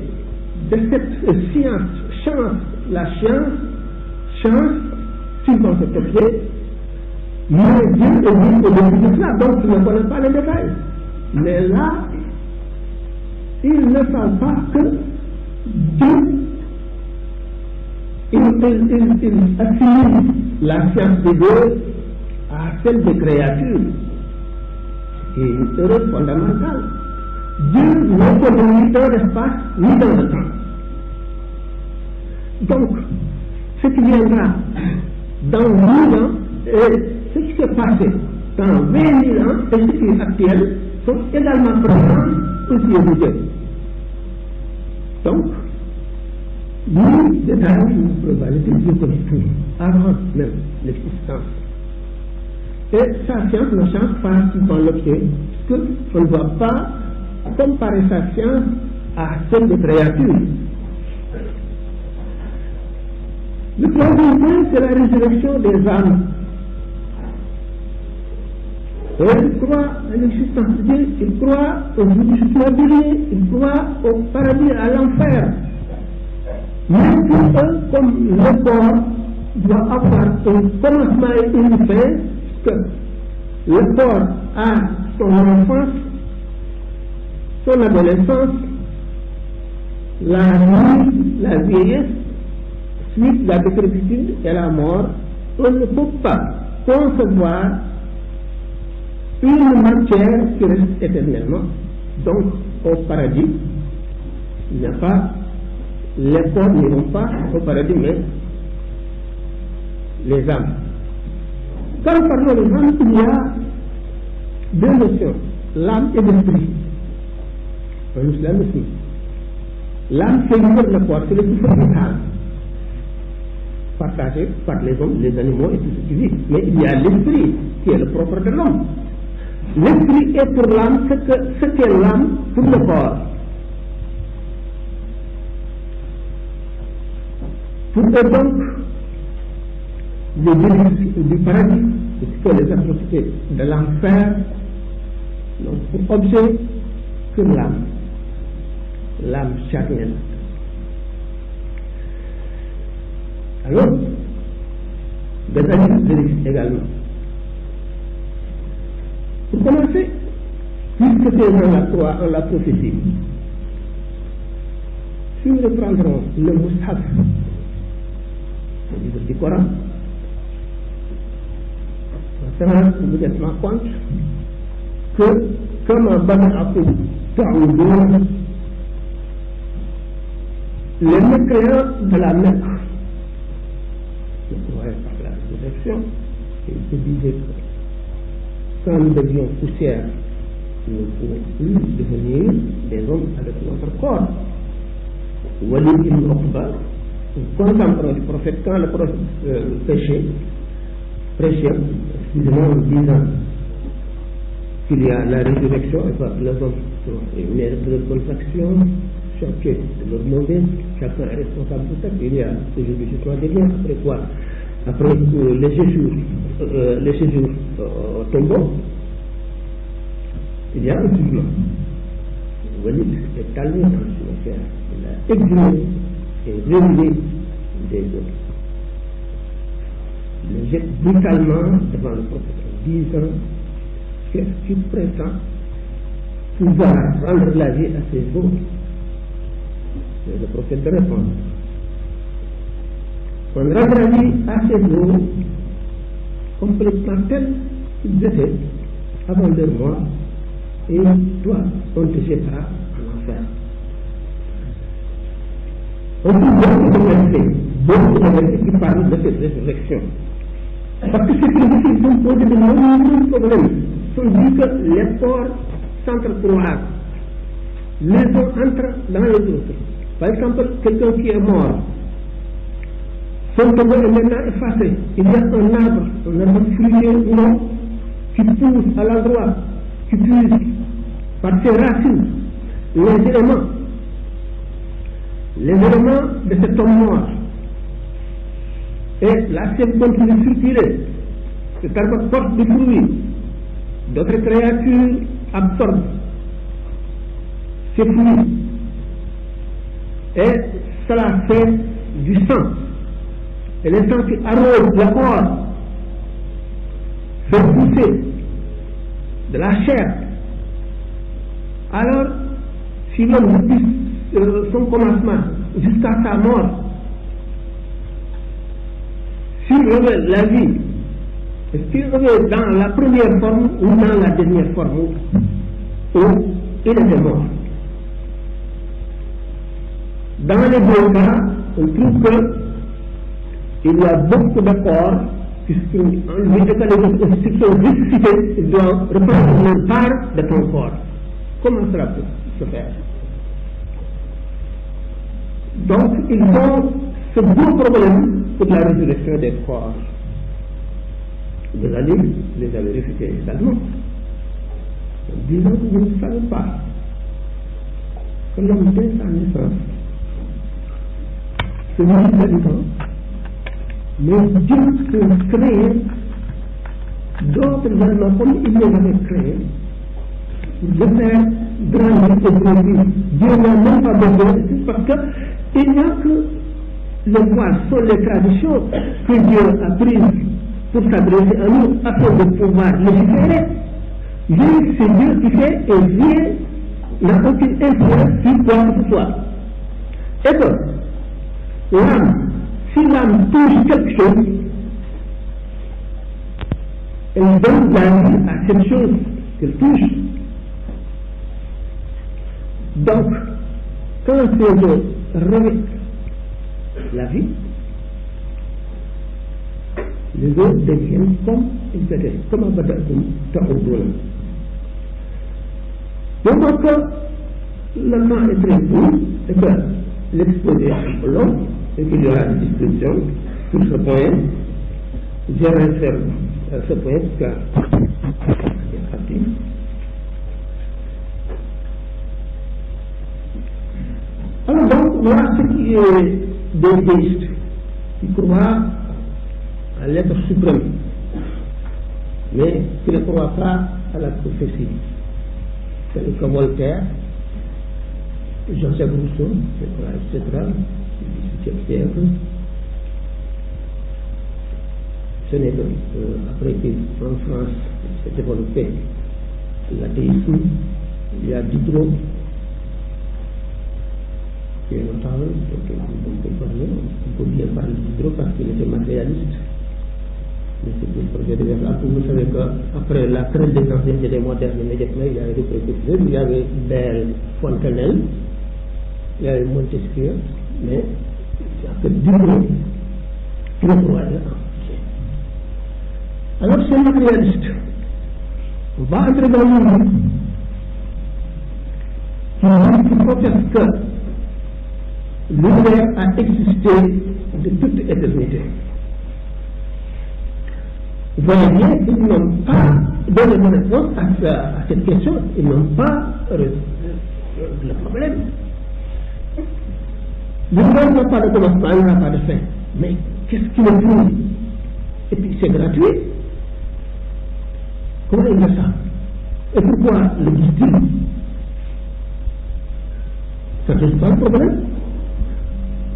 de cette science change, la science change suivant cet objet, mais Dieu est au-dessus de cela, donc il ne connaît pas les détails. Mais là, il ne savent pas que Dieu, il assimile la science de Dieu à celle des créatures, qui est une erreur fondamentale. Dieu n'est pas ni dans l'espace ni dans le temps. Donc, ce qui viendra dans 1000 ans et ce qui s'est passé dans 20 000 ans et ce qui est actuel sont également présents aux yeux de Dieu. Donc, nous détaillons une probabilité de connaître tout avant même l'existence. Et sa science ne change pas suivant l'objet, parce qu'on ne doit pas comparer sa science à celle des créatures. Le troisième point, c'est la résurrection des âmes. Il croit à l'existence de Dieu, il croit au jugement dernier, il croit au paradis, à l'enfer. Mais pour eux, comme le corps doit avoir un commencement et une fin, que le corps a son enfance, son adolescence, la nuit, la vieillesse, suite la décrépitude et la mort, on ne peut pas concevoir une matière qui reste éternellement. Donc, au paradis, il n'y a pas, les corps n'iront pas au paradis, mais les âmes. Quand parlons des âmes, il y a deux notions, l'âme et l'esprit. En islamisme, l'âme c'est le corps, c'est le souffle vital, partagé par les hommes, les animaux et tout ce qui vit. Mais il y a l'esprit qui est le propre de l'homme. L'esprit est pour l'âme ce qu'est l'âme pour le corps. Pour eux donc, les délices du paradis, que les atrocités de l'enfer, n'ont pour objet que l'âme charnelle. Alors, des délices également. Pour commencer, puisque ces gens-là croient en la prophétie, si nous reprendrons le Mus'haf, le livre du Coran, on se rend immédiatement compte que, comme un bana'akum ta'oudoun, les mécréants de la Mecque se croyaient par la résurrection, et ils se disaient que quand nous devions poussière, nous ne pouvons plus devenir des hommes avec notre corps. Walid ibn Uqba, contemporain du prophète, quand le prophète prêchait, excusez-moi, en disant qu'il y a la résurrection, et pas les hommes sont méritent de leur bonne action, chacun de leur mauvaise, chacun est responsable de ça. Il y a ce jour du jugement des biens, après quoi? Après les séjours au tombeau, il y a un jugement. Walid est allé dans le cimetière, il a exhumé et révélé des autres. Il le jette brutalement devant le prophète, disant qu'est-ce qui prétend pouvoir rendre la vie à ses autres. Et le prophète de répondre. On rend la vie à ces autres complètement tel qu'ils étaient avant leur mort, et toi, on te jettera en enfer. On trouve beaucoup de versets qui parlent de cette résurrection. Parce que ces principes sont posés de nombreux problèmes. Ils sont dit que les corps s'entrecroisent, les uns entrent dans les autres. Par exemple, quelqu'un qui est mort, son tombeau est maintenant effacé. Il y a un arbre fruitier ou non, qui pousse à l'endroit, qui puise par ses racines les éléments de cet homme noir. Et la sève continue de circuler. Cet arbre porte des fruits. D'autres créatures absorbent ces fruits. Et cela fait du sang. Et le sang qui arrose la corps fait pousser de la chair. Alors, si l'homme depuis son commencement jusqu'à sa mort, s'il revêt la vie, est-ce qu'il revêt dans la première forme ou dans la dernière forme où il était mort? Dans les deux cas, on trouve qu'il y a beaucoup de corps qui sont ressuscités, ils doivent reprendre une part de ton corps. Comment cela peut se faire? Donc, ils ont ce beau problème pour la résurrection des corps. Les alliés les avaient réfutés également. Disons que vous ne savez pas que l'homme dès sa naissance se nourrit d'habitants, mais Dieu peut créer d'autres aliments comme il les avait créés, de faire grandir et grandir. Dieu n'a même pas besoin de tout parce qu'il n'y a que les voies sont les traditions que Dieu a prises pour s'adresser à nous afin de pouvoir légiférer. Lui, c'est Dieu qui fait et rien n'a aucune influence sur quoi que ce soit. Et que l'âme, si l'âme touche quelque chose, elle donne la vie à cette chose qu'elle touche. Donc, quand ces eaux revêtent la vie, les eaux deviennent comme ils étaient, comme un badatum ta'uduna. Donc, le temps est très court, et que l'exposé est long, et qu'il y aura une discussion sur ce point. Je réserve à ce point car c'est parti. Alors donc, voilà ce qui est des déistes qui croient à l'être suprême, mais qui ne croient pas à la prophétie. C'est le cas Voltaire, Jean-Jacques Rousseau, etc., du XVIIe siècle. Ce n'est que après qu'en France s'est développé l'athéisme, il y a Diderot qui est notable, donc on peut bien parler de Diderot parce qu'il était matérialiste. Mais c'est le projet de Verlaine. Vous savez qu'après la crise des anciens et des modernes, immédiatement, il y avait des précurseurs, il y avait Belle, Fontenelle, il y avait Montesquieu, mais il n'y a que Diderot qui le croyait en. Alors c'est matérialiste. On va entrer dans le monde qui proteste que l'univers a existé de toute éternité. Vous voyez bien qu'ils n'ont pas donné une réponse à cette question, ils n'ont pas résolu le problème. L'univers n'a pas de commencement, il n'a pas de fin. Mais qu'est-ce qui le prouve? Et puis c'est gratuit. Comment il fait ça? Et pourquoi le disent-ils? Ça ne pose pas le problème.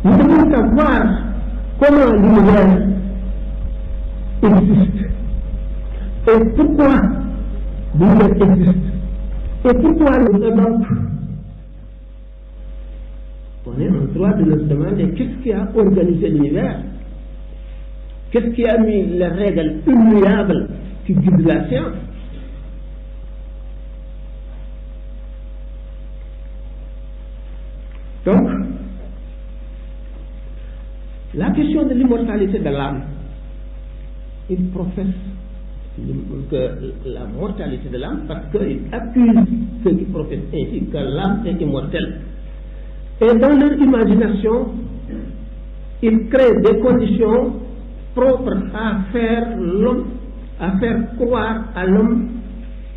Nous devons savoir comment l'univers existe. Et pourquoi l'univers existe. Et pourquoi nous donc on est en droit de nous demander qu'est-ce qui a organisé l'univers, qu'est-ce qui a mis les règles immuables qui guident la science. Donc, la question de l'immortalité de l'âme, il professe la mortalité de l'âme parce qu'il accuse ceux qui professent ainsi que l'âme est immortelle. Et dans leur imagination, il crée des conditions propres à faire l'homme, à faire croire à l'homme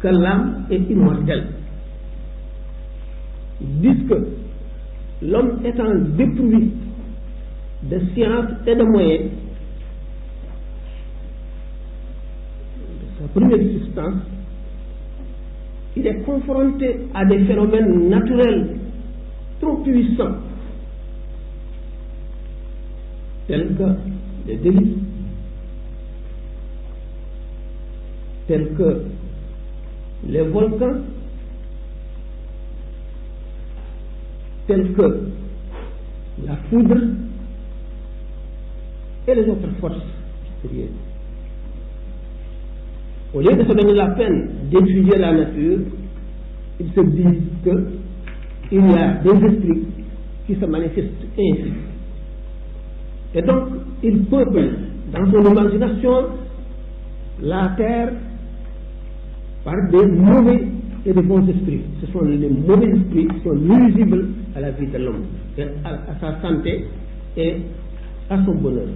que l'âme est immortelle. Ils disent que l'homme étant dépourvu de science et de moyens, de sa première substance, il est confronté à des phénomènes naturels trop puissants, tels que les délices, tels que les volcans, tels que la foudre et les autres forces extérieures. Au lieu de se donner la peine d'étudier la nature, ils se disent qu'il y a des esprits qui se manifestent ainsi. Et donc, ils peuplent dans son imagination la terre par des mauvais et des bons esprits. Ce sont les mauvais esprits qui sont nuisibles à la vie de l'homme, à sa santé et à son bonheur.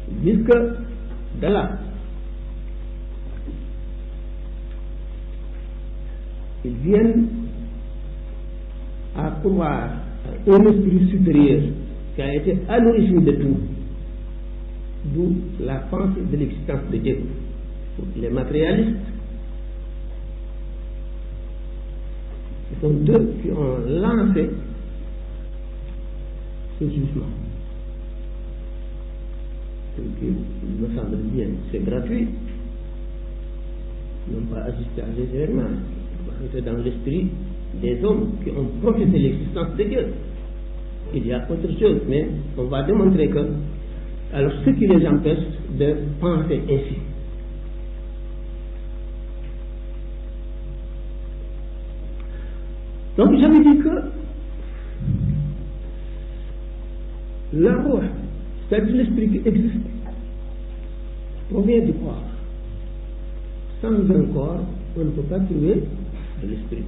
Ils disent que de là, ils viennent à croire à un esprit supérieur qui a été à l'origine de tout, d'où la pensée de l'existence de Dieu. Pour les matérialistes, ce sont eux qui ont lancé ce jugement. Il me semble bien, c'est gratuit. Ils n'ont pas assisté à des événements. C'est dans l'esprit des hommes qui ont professé l'existence de Dieu. Il y a autre chose, mais on va démontrer que, alors ce qui les empêche de penser ainsi. Donc j'avais dit que la roue, c'est-à-dire l'esprit qui existe, provient du corps. Sans un corps, on ne peut pas trouver de l'esprit,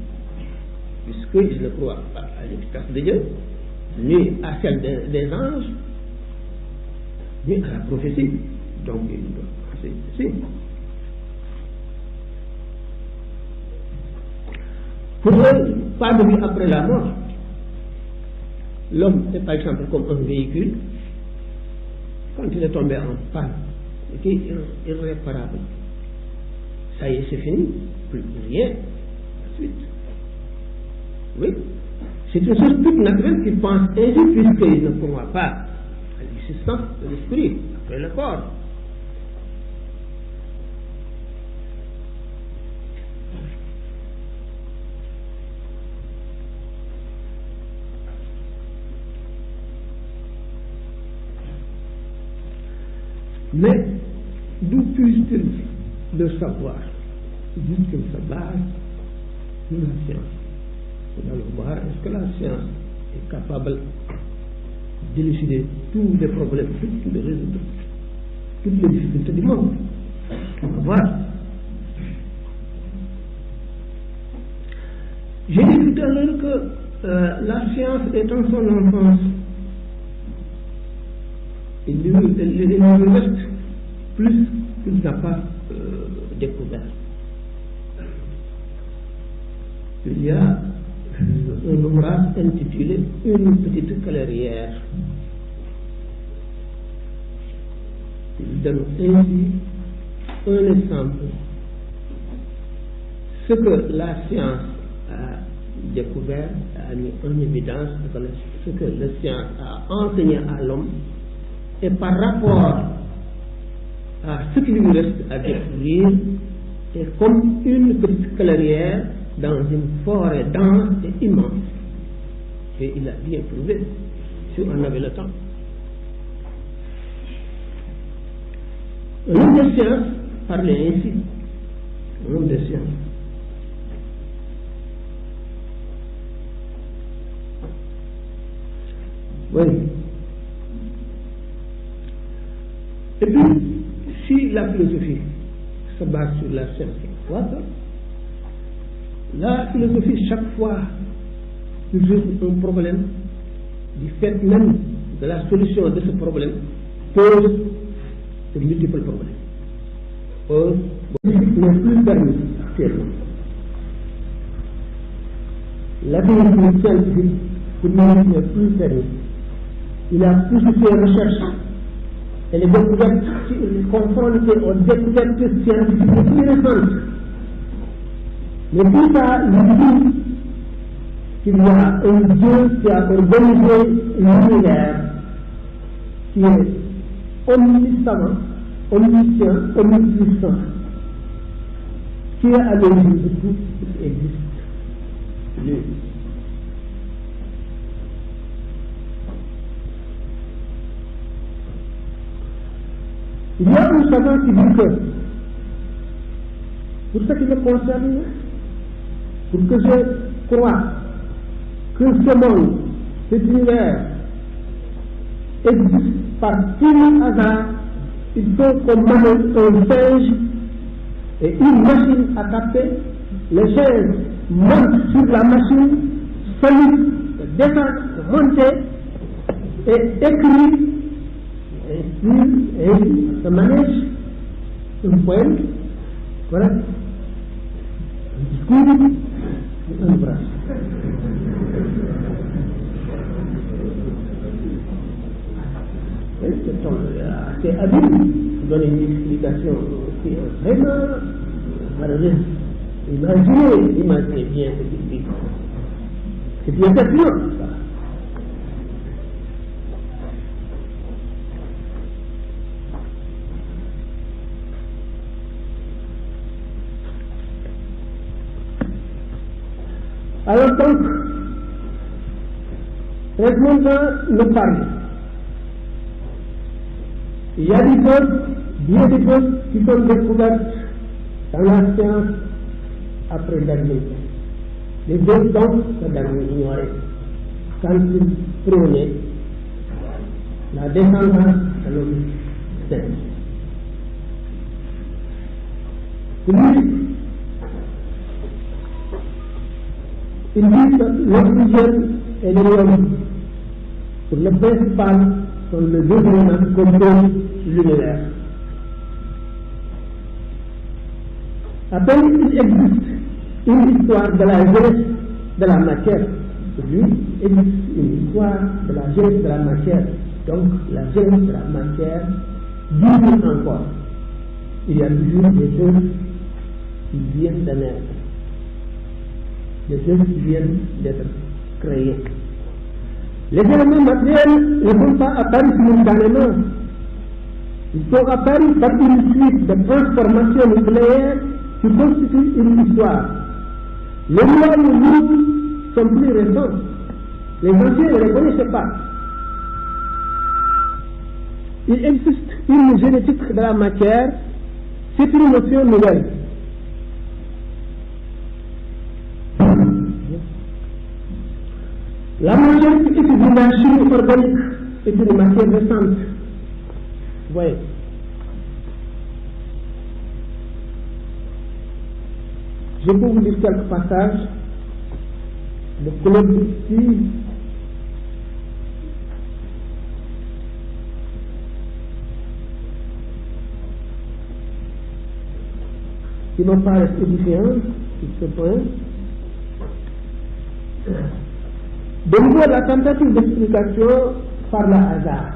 puisqu'ils ne croient pas à l'existence de Dieu, ni à celle des anges, ni à la prophétie. Donc ils doivent penser ici. Pour eux, pas de vie après la mort. L'homme est par exemple comme un véhicule. Quand il est tombé en panne, il est irréparable. Ça y est, c'est fini. Plus rien. Ensuite. Oui. C'est une chose toute naturelle qui pense ainsi, puisqu'il ne croit pas à l'existence de l'esprit après le corps. Mais d'où puissent-ils le savoir? Ils disent qu'ils se basent sur la science. Nous allons voir, est-ce que la science est capable d'élucider tous les problèmes, toutes les résoudre, toutes les difficultés du monde? On va voir. J'ai dit tout à l'heure que la science est en son enfance. Il lui reste plus qu'il n'a pas découvert. Il y a un ouvrage intitulé Une petite clairière. Il donne ainsi un exemple. Ce que la science a découvert, a mis en évidence, ce que la science a enseigné à l'homme, et par rapport à ce qui lui reste à découvrir, est comme une petite clairière dans une forêt dense et immense. Et il a bien prouvé, si on avait le temps. Un homme de science parlait ainsi. Un homme de science. Oui. Et puis, si la philosophie se base sur la science, la philosophie, chaque fois, résout un problème du fait même de la solution de ce problème pose de multiples problèmes. Pose n'est plus permis actuellement. L'avenir scientifique pour nous n'est plus permis. Il a poussé ses recherches et les découvertes confrontées aux découvertes scientifiques les plus récentes. Mais tout ça, il dit qu'il y a un Dieu qui a organisé l'univers, qui est omniscient, omniscient, omnipuissant, qui est à l'origine de tout ce qui existe. Lui. Il y a un savant qui dit que, pour ce qui me concerne, pour que je croie que ce monde, cet univers, existe par pur hasard, il faut qu'on m'amène un singe et une machine à taper. Le singe monte sur la machine, solide, descend, monter et écrit, et se manège un poème, voilà, un discours, un ouvrage. C'est habile de donner une explication qui est vraiment malheureuse. Imaginez bien ce qu'il dit. C'est bien pertinent, ça. Alors donc, laisse-moi nous parler. Il y a des choses, bien des choses qui sont découvertes dans la science après Darwin. Les deux dont Darwin ignorait quand il prônait la descendance de l'homme singe. Lui, il dit que l'oxygène et l'hélium, pour le principal, sont les deux éléments qui composent l'univers. Après, il existe une histoire de la jeunesse de la matière. Lui, il existe une histoire de la jeunesse de la matière. Donc, la jeunesse de la matière vit encore. Il y a toujours des choses qui viennent de naître. Des choses qui viennent d'être créées. Les éléments matériels ne sont pas apparus simultanément. Ils sont apparus par une suite de transformations nucléaires qui constituent une histoire. Les lois de nous sont plus récentes. Les anciens ne les connaissaient pas. Il existe une génétique de la matière, c'est une notion nouvelle. La matière qui étudie la chimie organique est une matière récente. Vous voyez. Je peux vous lire quelques passages. Le Claude ici. Qui me paraissent édifiants sur ce point. De nouveau, la tentative d'explication par le hasard.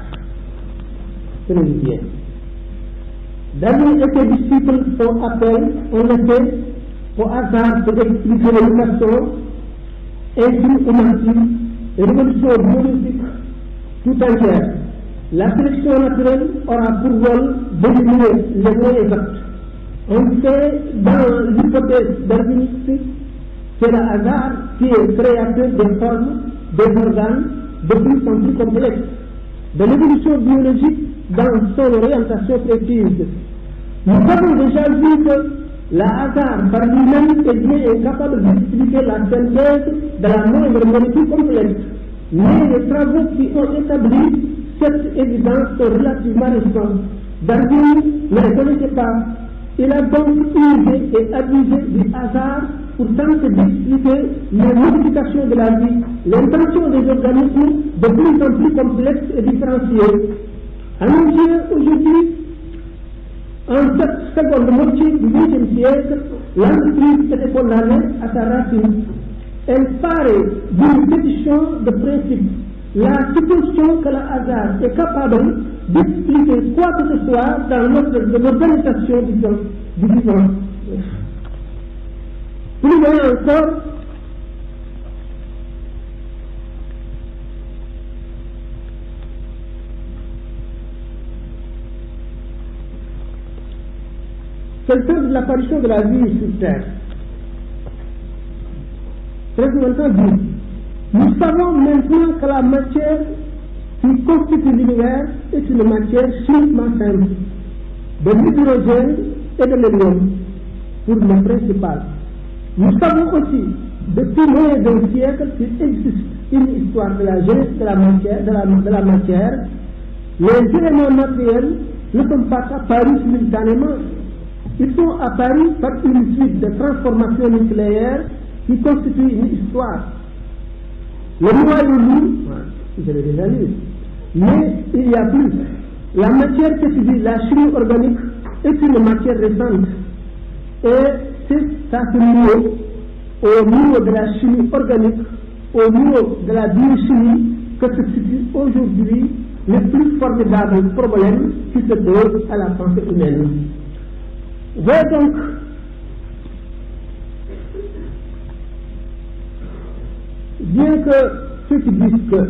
Tenez bien. Darwin et ses disciples font appel, en effet, au hasard pour expliquer les mutations, infimes ou massives, et révolutions biologiques tout entières. La sélection naturelle aura pour rôle d'éliminer les moyens actes. On sait, dans l'hypothèse darwinistique, c'est le hasard qui est créateur des formes, des organes de plus en plus complexes. De l'évolution biologique dans son orientation précise. Nous avons déjà vu que le hasard par lui-même est bien incapable d'expliquer la synthèse de la moindre molécule complexe. Mais les travaux qui ont établi cette évidence sont relativement récents. Darwin ne les connaissait pas. Il a donc usé et abusé du hasard pour tenter d'expliquer les modifications de la vie, l'intention des organismes de plus en plus complexes et différenciés. À nos yeux, aujourd'hui, en cette seconde moitié du XXe siècle, l'entreprise était condamnée à sa racine. Elle paraît d'une pétition de principe, la supposition que le hasard est capable d'expliquer quoi que ce soit dans l'organisation du vivant. Plus loin encore, quelqu'un de l'apparition de la vie sur Terre. Très longtemps dit, nous savons maintenant que la matière qui constitue l'univers est une matière chimiquement simple, de l'hydrogène et de l'hélium, pour le principal. Nous savons aussi, depuis moins d'un siècle, qu'il existe une histoire de la genèse de la matière. Les éléments matériels ne sont pas apparus simultanément. Ils sont apparus par une suite de transformations nucléaires qui constituent une histoire. Le noyau lourd, je l'ai déjà lu, mais il y a plus. La matière qu'étudie la chimie organique est une matière récente. Et c'est à ce niveau, au niveau de la chimie organique, au niveau de la biochimie, que se situe aujourd'hui le plus formidable problème qui se pose à la pensée humaine. Voyez donc, bien que ceux qui disent que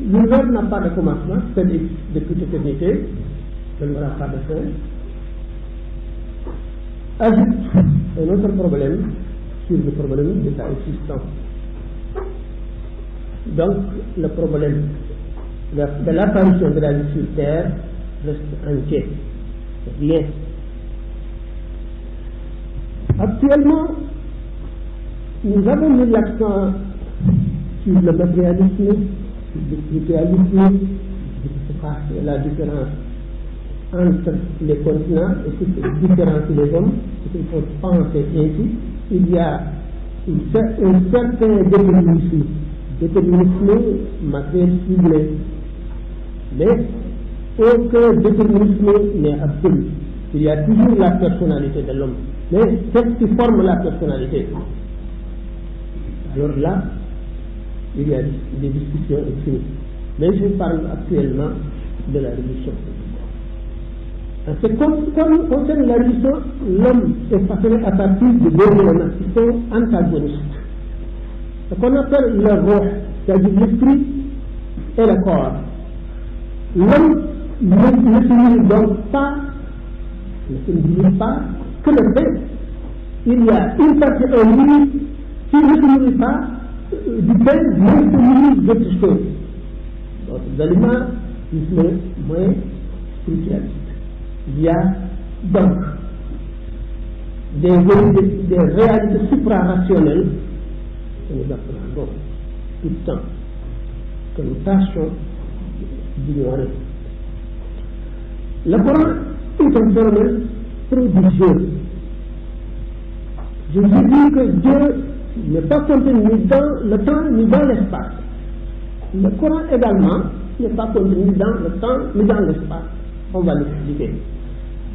l'univers n'a pas de commencement, c'est-à-dire depuis l'éternité, il n'y aura pas de fin, ajoute un autre problème sur le problème de sa existence. Donc, le problème de l'apparition de la vie sur Terre reste entier. Rien. Actuellement, nous avons mis l'accent sur le matérialisme, sur le spiritualisme, c'est la différence entre les continents et ce qui différencie les hommes, ce qu'il faut penser ainsi. Il y a un certain déterminisme matériel ciblé, mais aucun déterminisme n'est absolu. Il y a toujours la personnalité de l'homme, mais qu'est-ce qui forme la personnalité? Alors là, il y a des discussions infinies. Mais je parle actuellement de la religion. En ce qui concerne la religion, l'homme est façonné à partir de deux éléments qui sont antagonistes. Ce qu'on appelle le roh, c'est-à-dire l'esprit et le corps. L'homme ne se nourrit donc pas, que le fait. Il y a une partie en lui qui ne se nourrit pas du pain, mais se nourrit d'autres choses. D'autres aliments, moins spiritualistes. Il y a donc des réalités suprarationnelles que nous apprenons tout le temps, que nous tâchons d'ignorer. Le Coran est un phénomène prodigieux. Je vous dis que Dieu n'est pas contenu ni dans le temps ni dans l'espace. Le Coran également n'est pas contenu dans le temps ni dans l'espace. On va l'expliquer.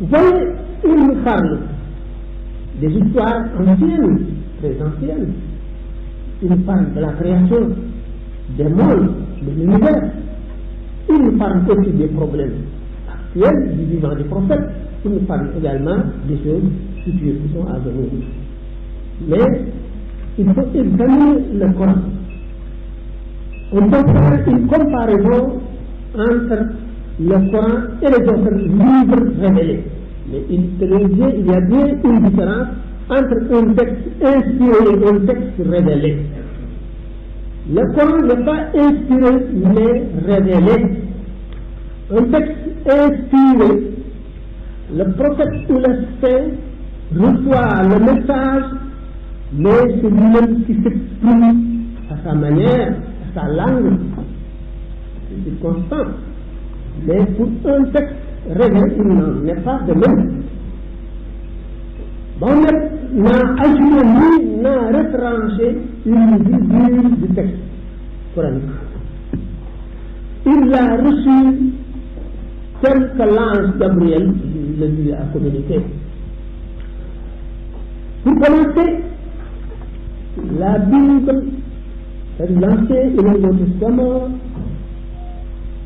Vous voyez, il nous parle des histoires anciennes, très anciennes. Il nous parle de la création des mondes, de l'univers. Il nous parle aussi des problèmes actuels du vivant des prophètes. Il nous parle également des choses futures qui sont à venir. Mais il faut examiner le Coran. On peut faire une comparaison entre le Coran et les autres livres révélés. Mais il y a bien une différence entre un texte inspiré et un texte révélé. Le Coran n'est pas inspiré mais révélé. Un texte inspiré, le prophète ou le saint reçoit le message, mais c'est lui-même qui s'exprime à sa manière, à sa langue. C'est constant. Mais pour un texte révélé, il n'en est pas de même. Mohammed n'a ajouté ni n'a retranché une virgule du texte coranique. Il l'a reçu tel que l'ange Gabriel le lui a communiqué. Pour commencer, la Bible, l'Ancien et le Nouveau Testament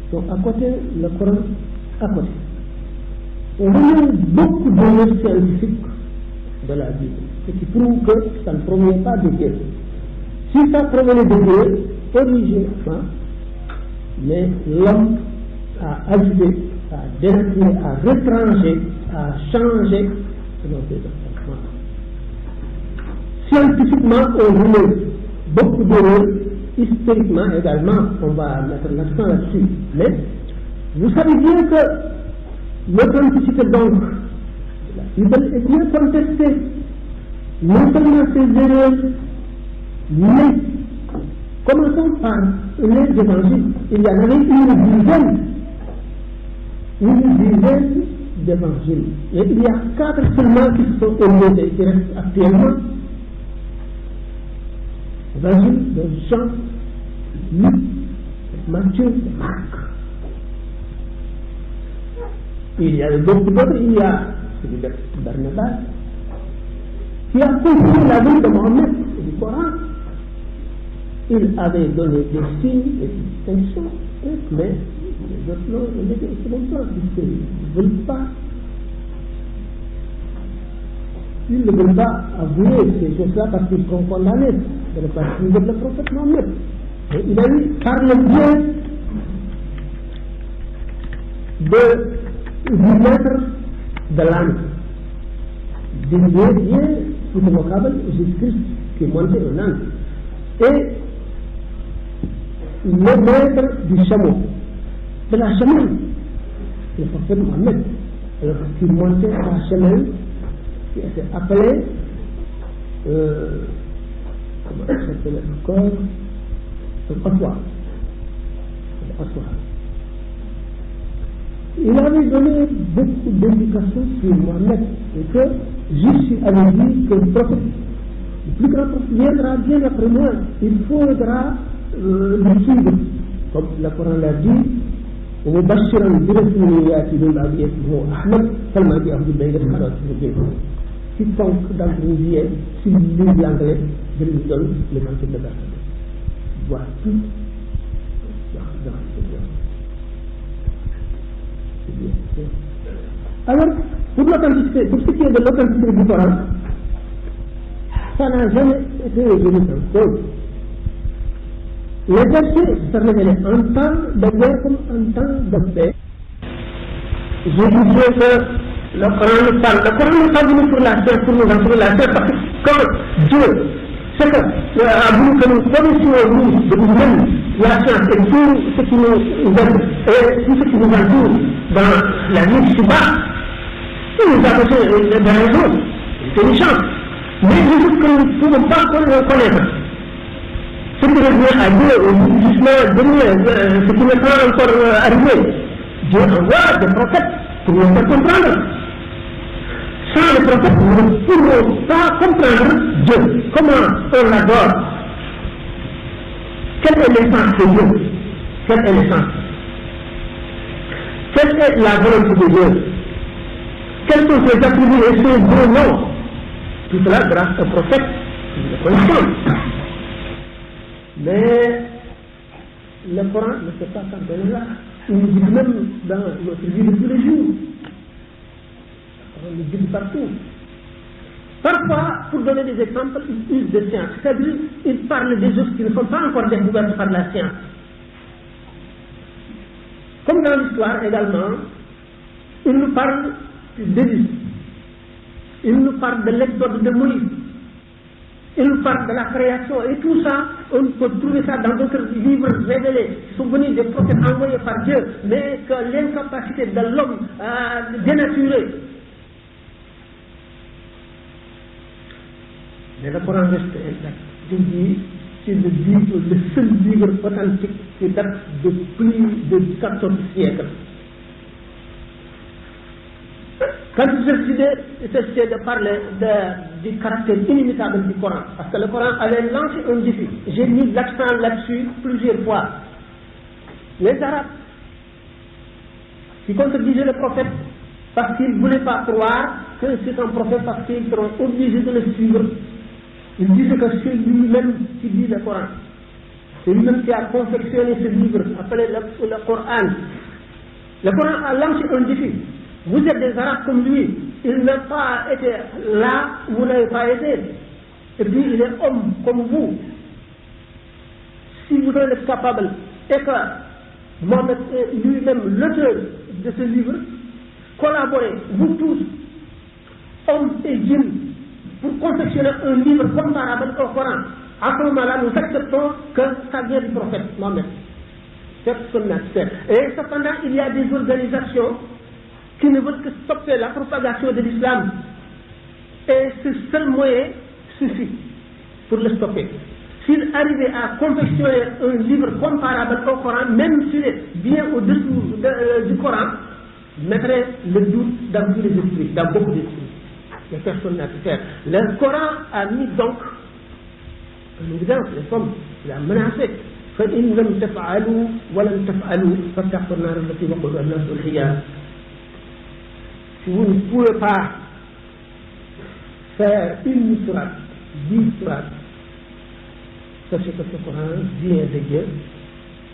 sont à côté, le Coran à côté. On voit beaucoup de scientifiques de la Bible, ce qui prouve que ça ne provient pas de Dieu. Si ça provenait de Dieu, originellement, mais l'homme a ajouté, a dénaturé, a retranché, a changé selon ses enseignements. Scientifiquement, on relève beaucoup d'erreurs, historiquement également, on va mettre l'accent là-dessus. Mais vous savez bien que l'authenticité donc de la Bible est bien contestée. Non seulement ces erreurs, mais commençons par les évangiles. Il y en avait une dizaine d'évangiles. Et il y a 4 seulement qui sont élevés, qui restent actuellement. Évangile de Jean, Luc, Matthieu et Marc. Il y a beaucoup d'autres, il y a celui de Barnabas, qui a confirmé la vie de Mohammed et du Coran. Il avait donné des signes, des distinctions, mais les autres non, ils étaient au second plan, puisqu'ils ne veulent pas. Ils ne veulent pas avouer ces choses-là parce qu'ils sont condamnés de ne pas suivre le prophète Mohammed. Et il a eu, par le biais du maître de l'âme, désigné bien sous le vocable Jésus-Christ qui est monté en âne. Et le maître du chameau, de la chamelle, le prophète Mohammed, alors qu'il montait à la chamelle, qui était appelé, comment ça s'appelait encore, Aswa. Il avait donné beaucoup d'indications sur Mohammed et que Jésus avait dit que le prophète, le plus grand prophète viendra bien après moi, il faudra le suivre. Comme le Coran l'a dit, ومبشرا برسول ياتي من بعد اسمه احمد فلما جاءه بالبينات قال quiconque d'entre vous vient, s'il lit l'anglais, je lui donne l'évangile de Bernard. Voilà tout dans ce bien. C'est bien. Alors, pour l'authenticité, pour ce qui est de l'authenticité du Coran, ça n'a jamais été résolu en cause. Les versets se révèlent en temps de guerre comme en temps de paix. Je disais que le Coran nous parle. Le Coran n'est pas venu pour la science, pour nous enseigner la science, parce que quand Dieu, c'est que a voulu que nous connaissions nous, de nous-mêmes, la science et tout ce qui nous aide et tout ce qui nous entoure dans la vie du bas, il nous a donné des raisons, des intelligences. Mais des choses que nous ne pouvons pas connaître. Ce qui revient à Dieu, au jugement dernier, ce qui n'est pas encore arrivé, Dieu envoie des prophètes pour nous faire comprendre. Sans les prophètes, nous ne pouvons pas comprendre Dieu. Comment on l'adore? Quelle est l'essence de Dieu? Quelle est l'essence? Quelle est la volonté de Dieu? Quels sont ses attributs et ses beaux noms? Tout cela grâce au prophète, nous le connaissons. Mais le Coran ne fait pas cantonner là. Il nous dit même dans notre vie de tous les jours. On le dit partout. Parfois, pour donner des exemples, il use de science. C'est-à-dire, il parle des choses qui ne sont pas encore découvertes par la science. Comme dans l'histoire également, il nous parle d'Élie. Il nous parle de l'exode de Moïse. Il nous parle de la création et tout ça, on peut trouver ça dans d'autres livres révélés, qui sont venus des prophètes envoyés par Dieu, mais que l'incapacité de l'homme à dénaturer. Mais le Coran reste intact. Je dis, c'est le seul livre authentique qui date de plus de 14 siècles. Quand il s'agissait de parler du caractère inimitable du Coran, parce que le Coran avait lancé un défi, j'ai mis l'accent là-dessus plusieurs fois. Les Arabes qui contredisaient le prophète parce qu'ils ne voulaient pas croire que c'est un prophète, parce qu'ils seront obligés de le suivre. Ils disaient que c'est lui-même qui dit le Coran. C'est lui-même qui a confectionné ce livre appelé le Coran. Le Coran a lancé un défi. Vous êtes des Arabes comme lui. Il n'a pas été là où vous n'avez pas été. Et puis il est homme comme vous. Si vous en êtes capable et que Mohammed est lui-même l'auteur de ce livre, collaborez, vous tous, hommes et djinns, pour confectionner un livre comparable au Coran. À ce moment-là, nous acceptons que ça vient du prophète Mohammed. Personne n'accepte. Et cependant, il y a des organisations qui ne veulent que stopper la propagation de l'islam. Et ce seul moyen suffit pour le stopper. S'il arrivait à confectionner un livre comparable au Coran, même s'il est bien au-dessous du Coran, mettrait le doute dans tous les esprits, dans beaucoup d'esprits. Mais personne n'a pu faire. Le Coran a mis donc en évidence les femmes, il a menacé. فإن لم تفعلوا ولم تفعلوا فاتقوا النار التي وقودها الناس والحجارة. Si vous ne pouvez pas faire une sourate, 10 sourates, sachez que ce Coran vient de Dieu.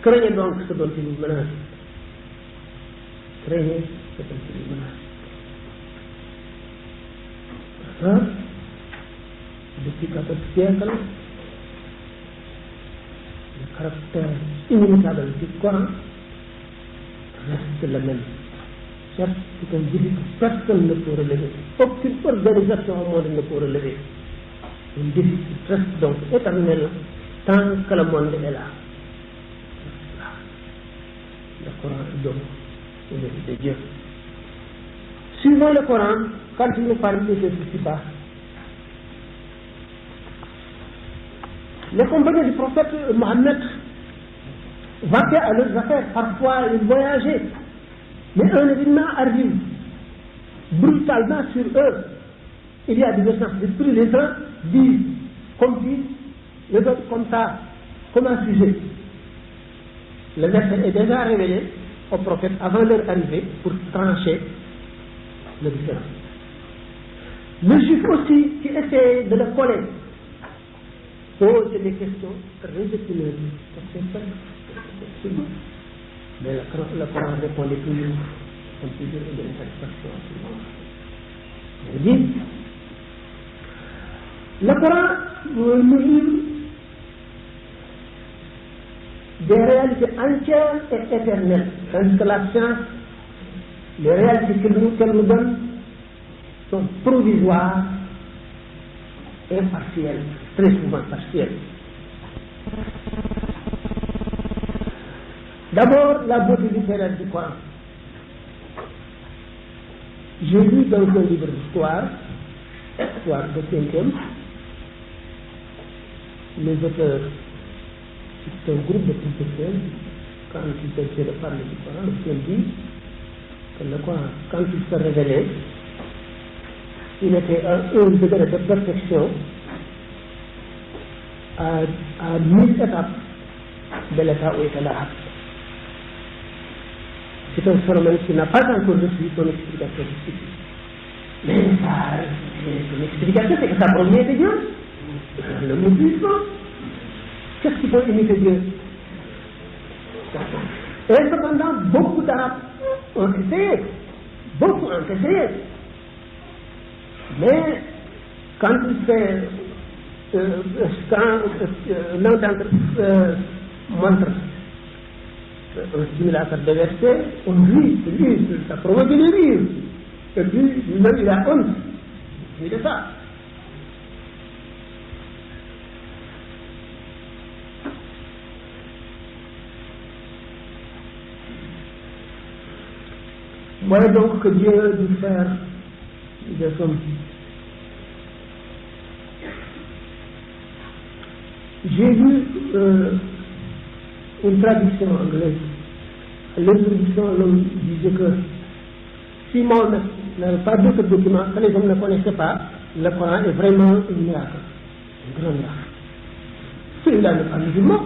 Craignez donc ce dont il vous menace. Craignez ce dont il vous menace. Depuis 14 siècles, le caractère inimitable du Coran reste le même. Certes, c'est un défi que personne ne peut relever. Aucune organisation au monde ne peut relever. Un défi qui reste donc éternel tant que le monde est là. Le Coran est donc le défi de Dieu. Suivons le Coran quand il nous parle de ce bas. Les compagnons du prophète Mohammed vaquaient à leurs affaires, parfois ils voyageaient. Mais un événement arrive brutalement sur eux. Il y a des essences d'esprit, les uns disent comme si, les autres comme ça, comme un sujet. Le verset est déjà révélé au prophète avant leur arrivée pour trancher le différend. Le juif aussi qui essaie de le coller pose des questions très épineuses. Mais le Coran répondait toujours comme toujours de l'insatisfaction. Il dit, le Coran nous livre des réalités entières et éternelles, tandis que la science, les réalités qu'elle nous donne sont provisoires et partielles, très souvent partielles. D'abord, la beauté littéraire du Coran. J'ai lu dans un livre d'histoire, histoire de 5e, les auteurs, c'est un groupe de professeurs, quand ils essaient de parler du Coran, ils disent que le Coran, quand il se révélait, il était à un degré de perfection à 1000 étapes de l'état où était l'arabe. C'est un phénomène qui n'a pas encore reçu son explication spécifique. Mais son explication, c'est que ça provient de Dieu. Le musulman, qu'est-ce qui peut imiter Dieu? Et cependant, beaucoup d'Arabes ont essayé. Beaucoup ont essayé. Mais quand il fait l'un d'entre montre un simulateur de verset, on lit, ça provoque de rire. Et puis, lui-même, il a honte. Il est ça. Voyez donc que Dieu a dû faire des hommes. J'ai lu une traduction anglaise. L'introduction, l'homme disait que si Mohammed n'avaient pas d'autres documents que les hommes ne connaissaient pas, le Coran est vraiment un miracle, un grand miracle. Celui-là n'est pas musulman.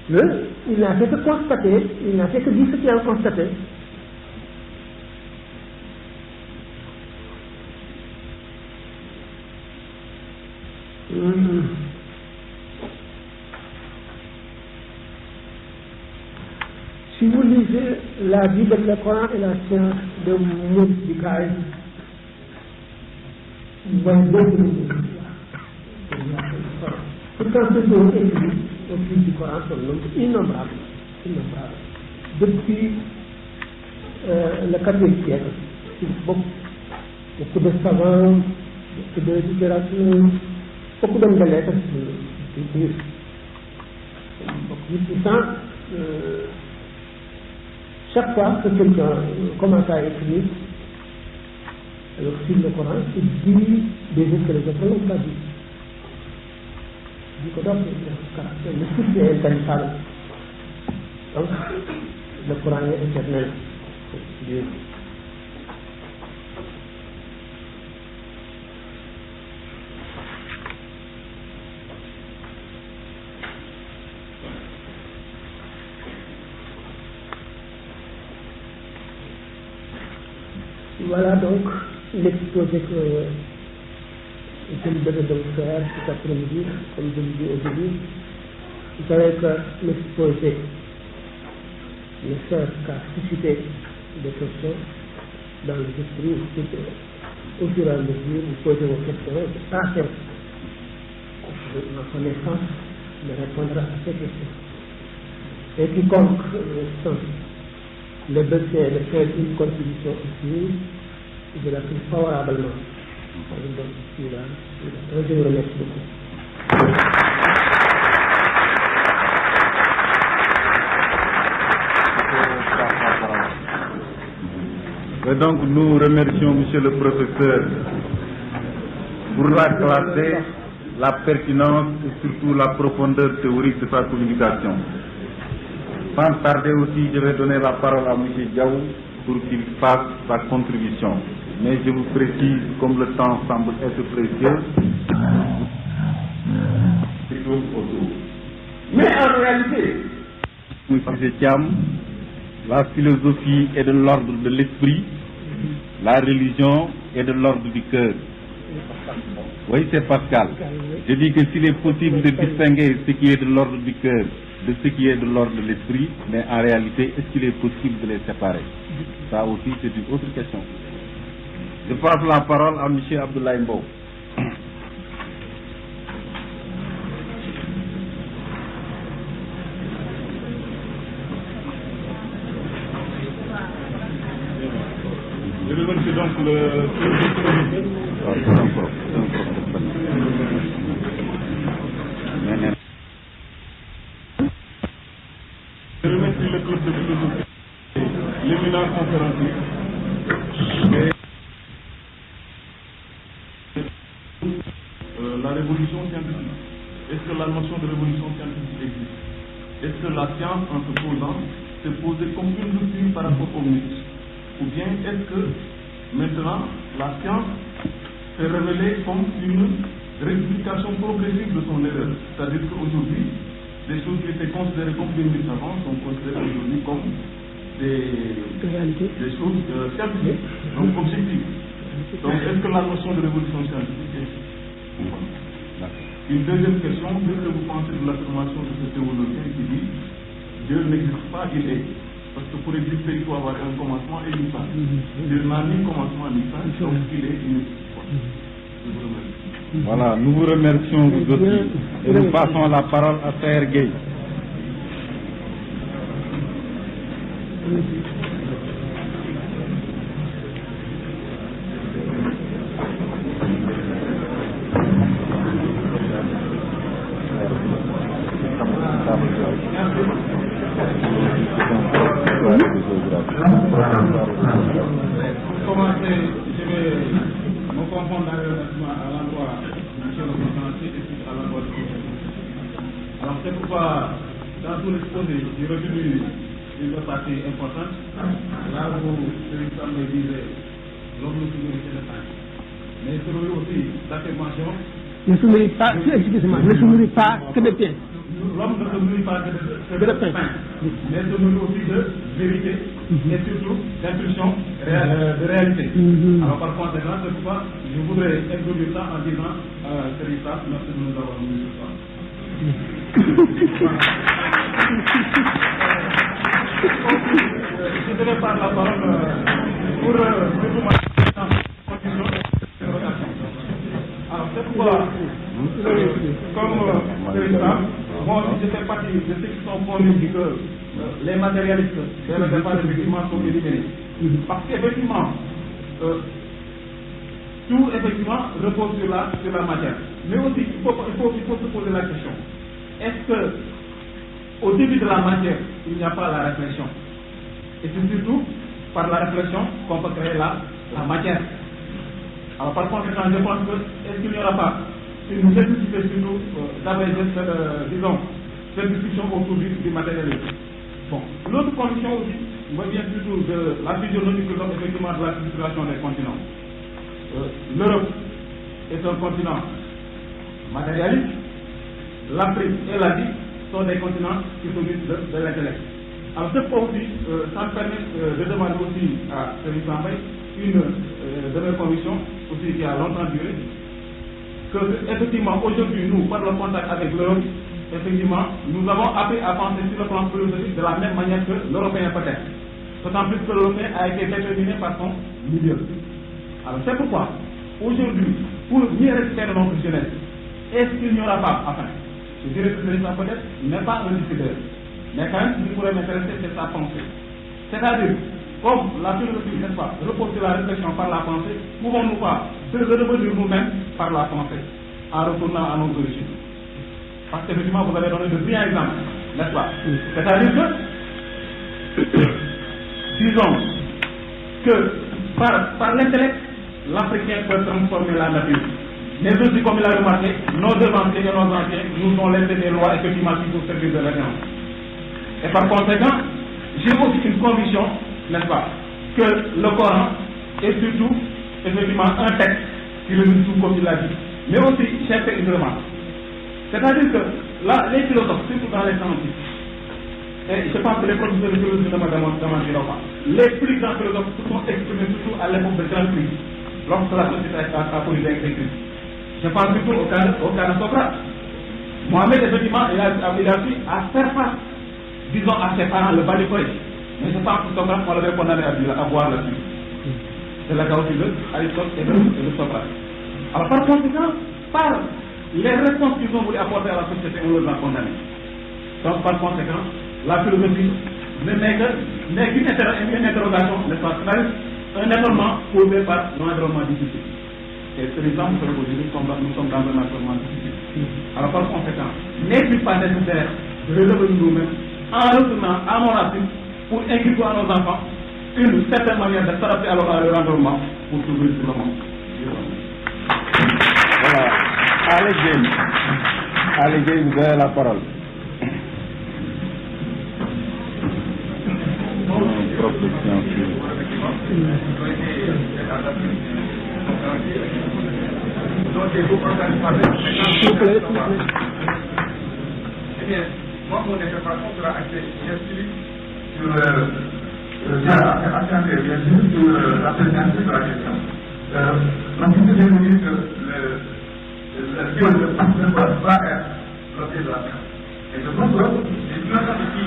Il n'a fait que constater, il n'a fait que dire ce qu'il a constaté. Si vous lisez la vie de le Coran et la science de Maurice Bucaille, vous voyez beaucoup de choses. Pourtant, ce sont écrits au fil du Coran sont innombrables. Depuis le 4e siècle, beaucoup de savants, beaucoup de littérature, beaucoup d'hommes de lettres, beaucoup de puissants. Chaque fois que quelqu'un commence à écrire sur le Coran, il dit des choses que les autres n'ont pas dit. Il dit que donc, le souci est intarissable. Donc, le Coran est éternel. Voilà donc l'exposé que je me devais donc faire cet après-midi, comme je le dis aujourd'hui. Vous savez que l'exposé ne sert qu'à susciter des questions dans les esprits. Au fur et à mesure, vous posez vos questions, c'est pas simple. Ma connaissance de répondre à ces questions. Et quiconque sent le besoin de faire une contribution ici, je la prie favorablement. Je vous remercie beaucoup. Et donc nous remercions Monsieur le professeur pour la clarté, la pertinence et surtout la profondeur théorique de sa communication. Sans tarder aussi, je vais donner la parole à M. Diaw pour qu'il fasse sa contribution. Mais je vous précise, comme le temps semble être précieux, c'est tout autour. Mais en réalité, M. Thiam, la philosophie est de l'ordre de l'esprit, la religion est de l'ordre du cœur. Oui, c'est Pascal. Je dis que s'il est possible de distinguer ce qui est de l'ordre du cœur de ce qui est de l'ordre de l'esprit, mais en réalité, est-ce qu'il est possible de les séparer? Ça aussi, c'est une autre question. Je passe la parole à M. Abdoulaye Mbow. Je remercie donc le Je remercie le club de philosophie, l'éminent conférencier. La révolution scientifique. Est-ce que la notion de révolution scientifique existe? Est-ce que la science, en se posant, s'est posée comme une rupture par rapport au mythe? Ou bien est-ce que maintenant la science s'est révélée comme une rectification progressive de son erreur? C'est-à-dire qu'aujourd'hui, des choses qui étaient considérées comme des mythes avant sont considérées aujourd'hui comme des choses scientifiques, donc objectives. Donc est-ce que la notion de révolution scientifique existe? Une deuxième question, qu'est-ce que vous pensez de l'affirmation de ce théologien qui dit Dieu n'existe pas, il est? Parce que pour exister, il faut avoir un commencement et une fin. Dieu n'a ni commencement ni fin, donc il est inexistant. Je vous remercie. Voilà, nous vous remercions vous aussi. Et nous passons la parole à Taher Gueye. Pour commencer, je vais me confondre à l'endroit du monsieur le conférencier et puis à l'endroit du professeur. Alors c'est pourquoi, dans tout l'exposé, j'ai retenu une partie importante. Là où Félix Sam me disait l'homme ne se nourrit que de pain. Mais il se nourrit aussi d'affirmation. Ne se nourrit pas, excusez-moi, ne se nourrit pas que de pain. L'homme ne se nourrit pas que de pain, mais se nourrit aussi de vérité et surtout d'impulsion de réalité. Alors par conséquent, c'est pourquoi je voudrais introduire ça en disant c'est ça, merci de nous avoir mis ce soir. Je donnerai par la parole pour continuer. Alors c'est pourquoi, comme président, moi je fais partie de ceux qui sont convaincus que les matérialistes dès le départ effectivement sont éliminés. Parce qu'effectivement, tout effectivement repose sur la matière. Mais aussi, il faut se poser la question. Est-ce que au début de la matière, il n'y a pas la réflexion? Et c'est surtout par la réflexion qu'on peut créer la matière. Alors par conséquent, je pense que est-ce qu'il n'y aura pas une nécessité surtout d'abréger cette discussion autour du matérialisme. Bon, l'autre condition aussi me vient surtout de la physionomie que l'on effectivement de la situation des continents. L'Europe est un continent matérialiste, l'Afrique et l'Asie sont des continents qui sont de l'intellect. Alors ce point aussi, ça me permet de demander aussi à Serigne Sambay une de mes convictions aussi qui a longtemps duré, que effectivement aujourd'hui nous, par le contact avec l'Europe, effectivement, nous avons appris à penser sur le plan philosophique de la même manière que l'Européen peut-être. D'autant plus que l'Européen a été déterminé par son milieu. Alors c'est pourquoi, aujourd'hui, pour mieux récupérer notre jeunesse, est-ce qu'il n'y aura pas, enfin, je dirais que ça peut-être n'est pas un décideur, mais quand même ce qui pourrait m'intéresser, c'est sa pensée. C'est-à-dire, comme la philosophie, n'est-ce pas, repose sur la réflexion par la pensée, pouvons-nous pas se revenir nous-mêmes par la pensée, en retournant à nos origines. Parce qu'effectivement, vous avez donné de brillants exemples, n'est-ce pas? C'est-à-dire que, disons, que par l'intellect, l'Africain peut transformer la nature. Mais aussi, comme il a remarqué, nos devanciers et nos anciens nous ont laissé des lois effectivement qui pour servir de référence. Et par conséquent, j'ai aussi une conviction, n'est-ce pas, que le Coran est surtout, effectivement, un texte qui le tout comme il l'a dit. Mais aussi, j'ai fait une remarque. C'est-à-dire que là, les philosophes, surtout dans les temps antiques, et je pense que les professeurs de philosophie ne me demanderont pas, les plus grands philosophes se sont exprimés surtout à l'époque de grande crise, lorsque la société a connu des crises. Je pense surtout au cas de Socrate. Mohamed, effectivement, il a su à faire face, disons, à ses parents, le bas du collège. Mais je pense que Socrate, on l'avait condamné à boire là-dessus. C'est le cas aussi de Aristote et de Socrate. Alors par conséquent, par les réponses qu'ils ont voulu apporter à la société, on les a condamnés. Donc par conséquent, la philosophie n'est qu'une interrogation, n'est-ce pas, un étonnement posé par l'environnement difficile. Et c'est l'exemple que nous sommes dans un environnement difficile. Alors par conséquent, n'est-il pas nécessaire de relever nous-mêmes en retournant à nos racines pour inculquer à nos enfants une certaine manière de s'adapter à leur environnement pour trouver sur le monde. Voilà. Allez, James, vous avez la parole. Eh bien, moi, mon interprétation sera assez sur la présentation de la question. Donc, je vais vous dire que le viol ne doit pas être l'objet de la science. Et je pense que les philosophes ici,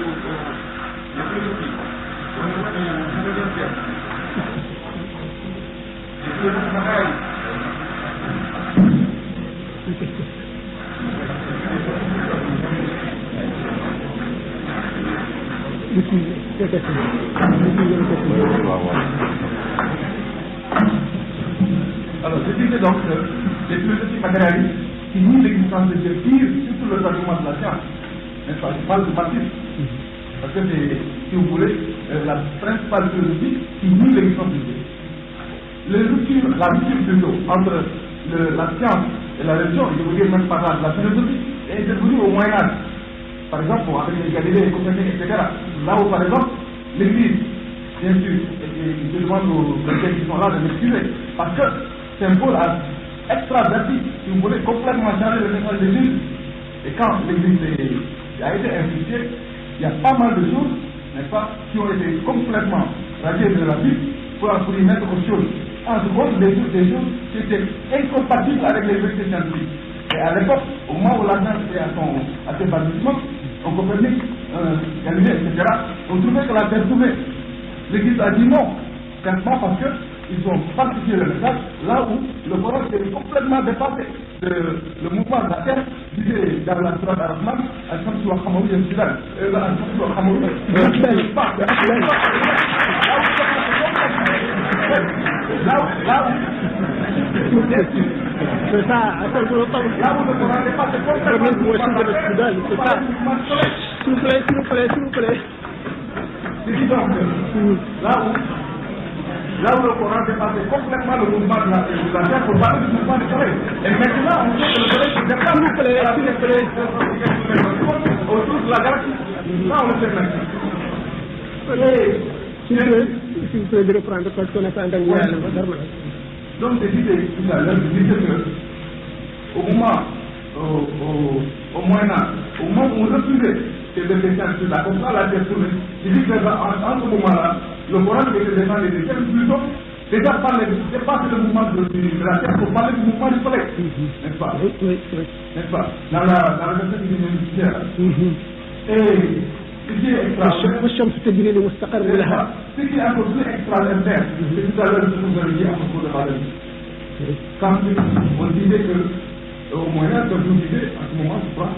les philosophies, au niveau du 19e siècle, les philosophes matérialistes, alors, je disais donc que les philosophies matérialistes qui nient l'existence de Dieu tirent surtout le argument de la science. N'est-ce pas? Je parle du marxisme. Parce que c'est, si vous voulez, la principale philosophie qui nie l'existence de Dieu. La rupture plutôt entre la science et la religion, je veux dire même par là, la philosophie, est intervenue au Moyen-Âge. Par exemple, avec les Galilée, les Copernic, etc. Là où, par exemple, l'Église, bien sûr, je demande aux collègues qui sont là de m'excuser. Parce que c'est un pôle extraverti, si vous voulez, complètement changer le message de Jésus. Et quand l'Église a été instituée, il y a pas mal de choses, n'est-ce pas, qui ont été complètement radiées de la Bible pour y mettre autre chose. En seconde, des choses qui étaient incompatibles avec les vérités scientifiques. Et à l'époque, au moment où la science était à ses balbutiements, on comprenait Galilée, etc. On trouvait que la Terre tournait. L'Église a dit non, simplement parce qu'ils ont falsifié le message, là où le Coran s'est complètement dépassé. Le mouvement de la Terre disait dans la Sourate Ar-Rahman, Al-Shamsu wa Khamawi al-Jilal, Al-Shamsu wa Khamawi c'est ça, attends, je l'entends. Là où le Coran dépasse complètement. C'est ça. S'il vous plaît, s'il vous plaît, s'il vous plaît. C'est dit donc, là où le Coran dépasse complètement le mouvement de la Terre pour parler du mouvement du Soleil. Et maintenant, on sait que le Soleil se déplace autour de la galaxie. Là, on le sait maintenant. S'il vous plaît, de reprendre parce qu'on est en train de donc, c'est dit tout à l'heure, je disais que au moment, au Moyen-Âge, au moment où on refusait que les chrétiens se là, comme ça, la Terre tournait, je dis que en ce moment-là, le Coran était descendu des terres plutôt, déjà dépasser le mouvement de la Terre pour parler du mouvement du Soleil, n'est-ce pas? Oui. N'est-ce pas? Dans la version du ministère. Et ce qui est extraordinaire, ce qui est encore plus extraordinaire, c'est tout à l'heure ce que vous avez dit à propos de la vie. Quand on disait que, au Moyen-Âge, comme vous disiez, à ce moment, je crois,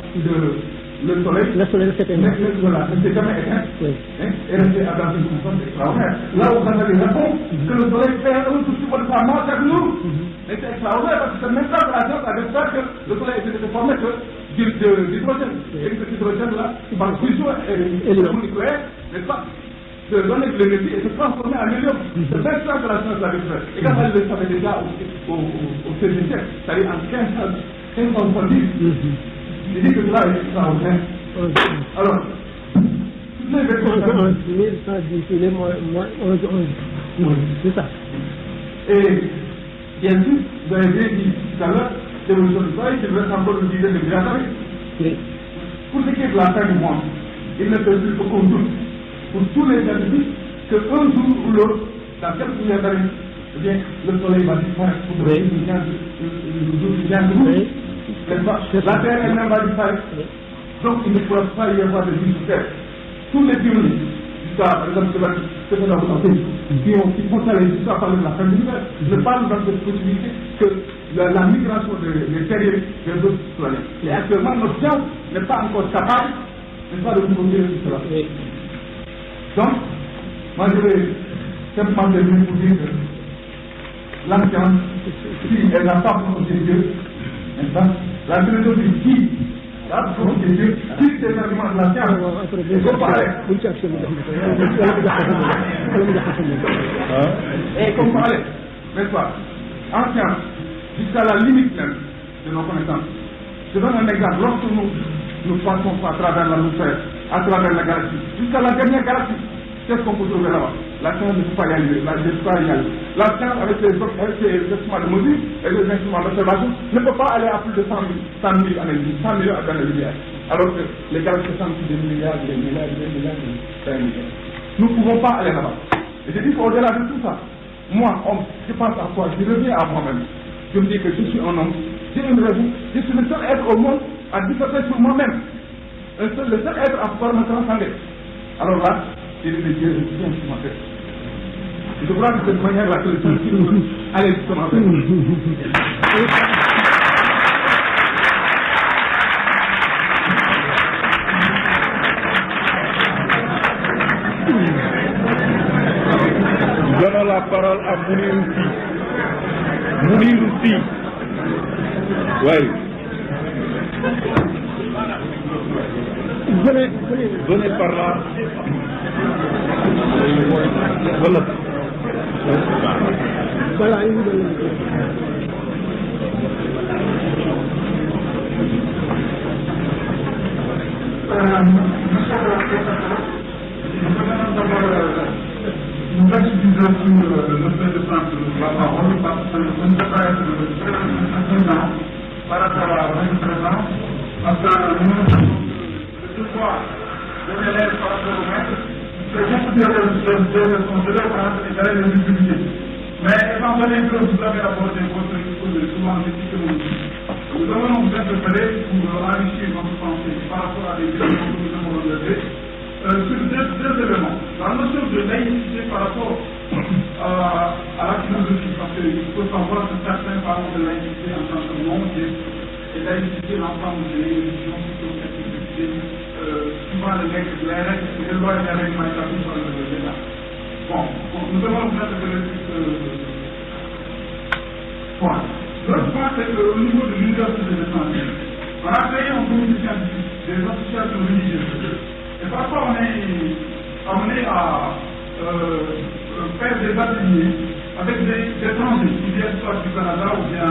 le soleil c'était jamais éteint, et restait dans une constance extraordinaire. Là où on avait répond que le soleil fait un tout petit peu de sa mort chaque jour, mais c'est extraordinaire parce que c'est même temps que la science a découvert que le soleil était formé d'hydrogène. Et cet hydrogène-là, par fusion nucléaire, n'est-ce pas, se donner de l'énergie et se transformer en hélium. C'est même temps que la science l'a découvert. Et quand elle le savait déjà au 16e siècle, c'est-à-dire en 1570, je dis que cela est extraordinaire. Alors, toutes les versions. C'est ça. Et bien sûr, vous avez bien dit tout à l'heure, l'évolution du soleil, je vais encore le dire de Biratari. Pour ce qui est de la fin du monde, il ne peut plus aucun doute pour tous les scientifiques qu'un jour ou l'autre, dans quelques milliards d'années, eh bien, le soleil va disparaître pour le jour du 15 août. La Terre elle-même va disparaître. Donc il ne pourra pas y avoir de vie sur Terre. Tous les pionniers, jusqu'à par exemple ce qu'on a présenté, qui font ça jusqu'à parler de la fin de l'univers, je parle dans cette possibilité que la migration des terriens vers d'autres planètes. Et actuellement, notre science n'est pas encore capable, n'est-ce pas, de nous montrer tout cela. Donc, moi je vais simplement terminer pour dire que la science, si elle n'a pas prononcé Dieu, n'est-ce pas, la philosophie qui a prononcé Dieu, qui des arguments de la science, il faut parler. Et comme parler, n'est-ce pas, en science, jusqu'à la limite même de nos connaissances. Je donne un exemple. Lorsque nous passons à travers l'atmosphère, à travers la galaxie, jusqu'à la dernière galaxie, qu'est-ce qu'on peut trouver là-bas? La science ne peut pas y aller. La science, avec les instruments de mesure et les instruments d'observation, ne peut pas aller à plus de 100 000 années-lumière, 100 millions d'années-lumière. Alors que les galaxies sont des milliards, des milliards. Nous ne pouvons pas aller là-bas. Et je dis qu'au-delà de tout ça, moi, je pense à quoi? Je reviens à moi-même. Je me dis que je suis un homme, j'ai une raison, je suis le seul être au monde à disserter sur moi-même. Le seul être à pouvoir me transcender. Alors là, j'ai dit que Dieu est bien sur ma tête. Je crois que de cette manière-là que le scientifique peut aller justement faire. Donnons la parole à Mounir Sy. Oui. Venez par là. Voilà. Nous m'excuse sur le fait de prendre la parole parce que je ne peux pas être très présent par rapport à votre présence, parce que nous, fois, je m'élève par rapport au maître, c'est beaucoup de responsabilités par rapport à la visibilité. Mais étant donné que vous avez abordé votre exposé souvent économique, nous devons vous interpeller pour enrichir votre pensée par rapport à des questions que nous avons relevées sur deux éléments. La notion de laïcité par rapport à la philosophie, parce qu'il faut savoir que certains parlent de laïcité en tant que nom, et laïcité l'ensemble des religions qui sont activées, souvent les lois et les règlements établis par l'État. Bon, nous devons vous interpeller sur ce point. L'autre point, c'est qu'au niveau de l'université des étrangers, on a créé un comité scientifique des associations religieuses. Et parfois, on est amené à faire des ateliers avec des étrangers qui viennent soit du Canada ou bien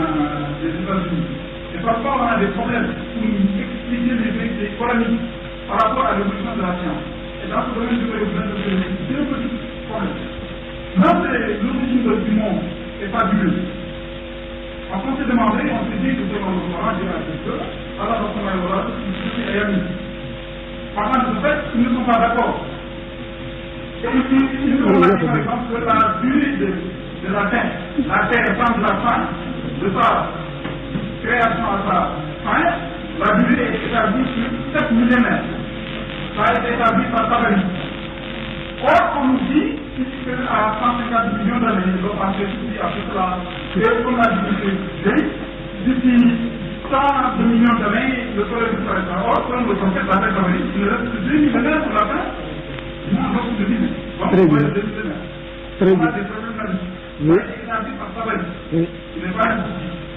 des États-Unis. Et parfois, on a des problèmes pour nous expliquer des polémiques par rapport à l'évolution de la science. Et dans ce domaine, je vais vous interpeller deux petits problèmes. L'un, c'est l'origine du monde est fabuleux. Quand on s'est demandé, on s'est dit que selon le Coran, Dieu a dit que, alors on va y voir ce qui est ami. Par contre, de fait, ils ne sont pas d'accord. Et ici, ils nous ont dit par exemple que la durée de la Terre étant de la fin, de sa création à sa fin, la durée est établie sur 7 millénaires. Ça a été établi par Tabari. Or, on nous dit qu'à 150 millions d'années, ils vont passer ici à toute la. Et comme l'a dit d'ici 100 millions d'années, le soleil disparaîtra. Or, comme le prophète l'a fait Tabari, il ne reste que 2 millénaires pour la fin. Il manque beaucoup de vie. Très bien. Très bien. Oui. Il a dit par Tabari. Oui. Il n'est pas un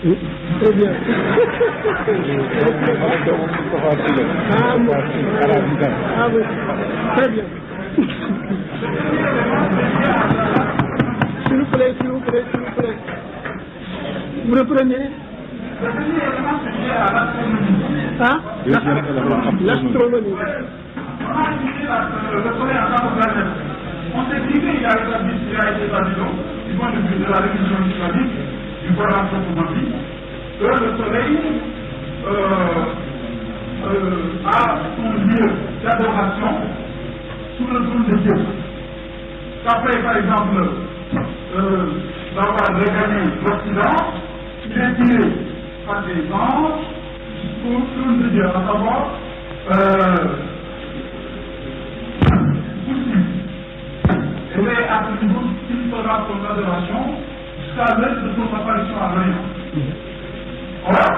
Oui. Très bien. Ah oui. Très bien. S'il vous plaît, s'il vous plaît, s'il vous plaît. Vous reprenez? Hein? L'astronomie. On s'est dit qu'il y a été établi du point de vue de la religion islamique, du Coran proprement dit, que le soleil a son lieu d'adoration sous le trône de Dieu. Après, par exemple, d'avoir regagné l'Occident, il est tiré par des anges jusqu'au trône de Dieu, à savoir et à ce niveau, il fera son adoration jusqu'à l'heure de son apparition à l'Orient. Or,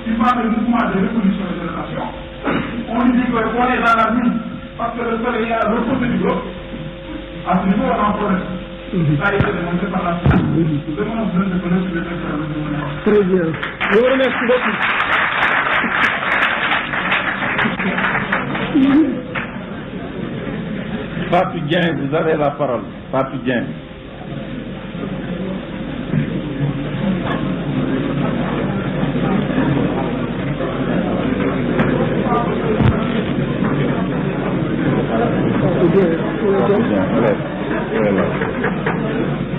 suivant le mouvement de révolution et de nation, on lui dit qu'on est dans la nuit parce que le soleil est à l'opposé du globe. À ce niveau, on a un problème. Ça a été démontré par la science. Nous devons besoin de connaître le texte de la. Très bien. Je vous remercie beaucoup. Fatou Dieng, vous avez la parole. Fatou Dieng.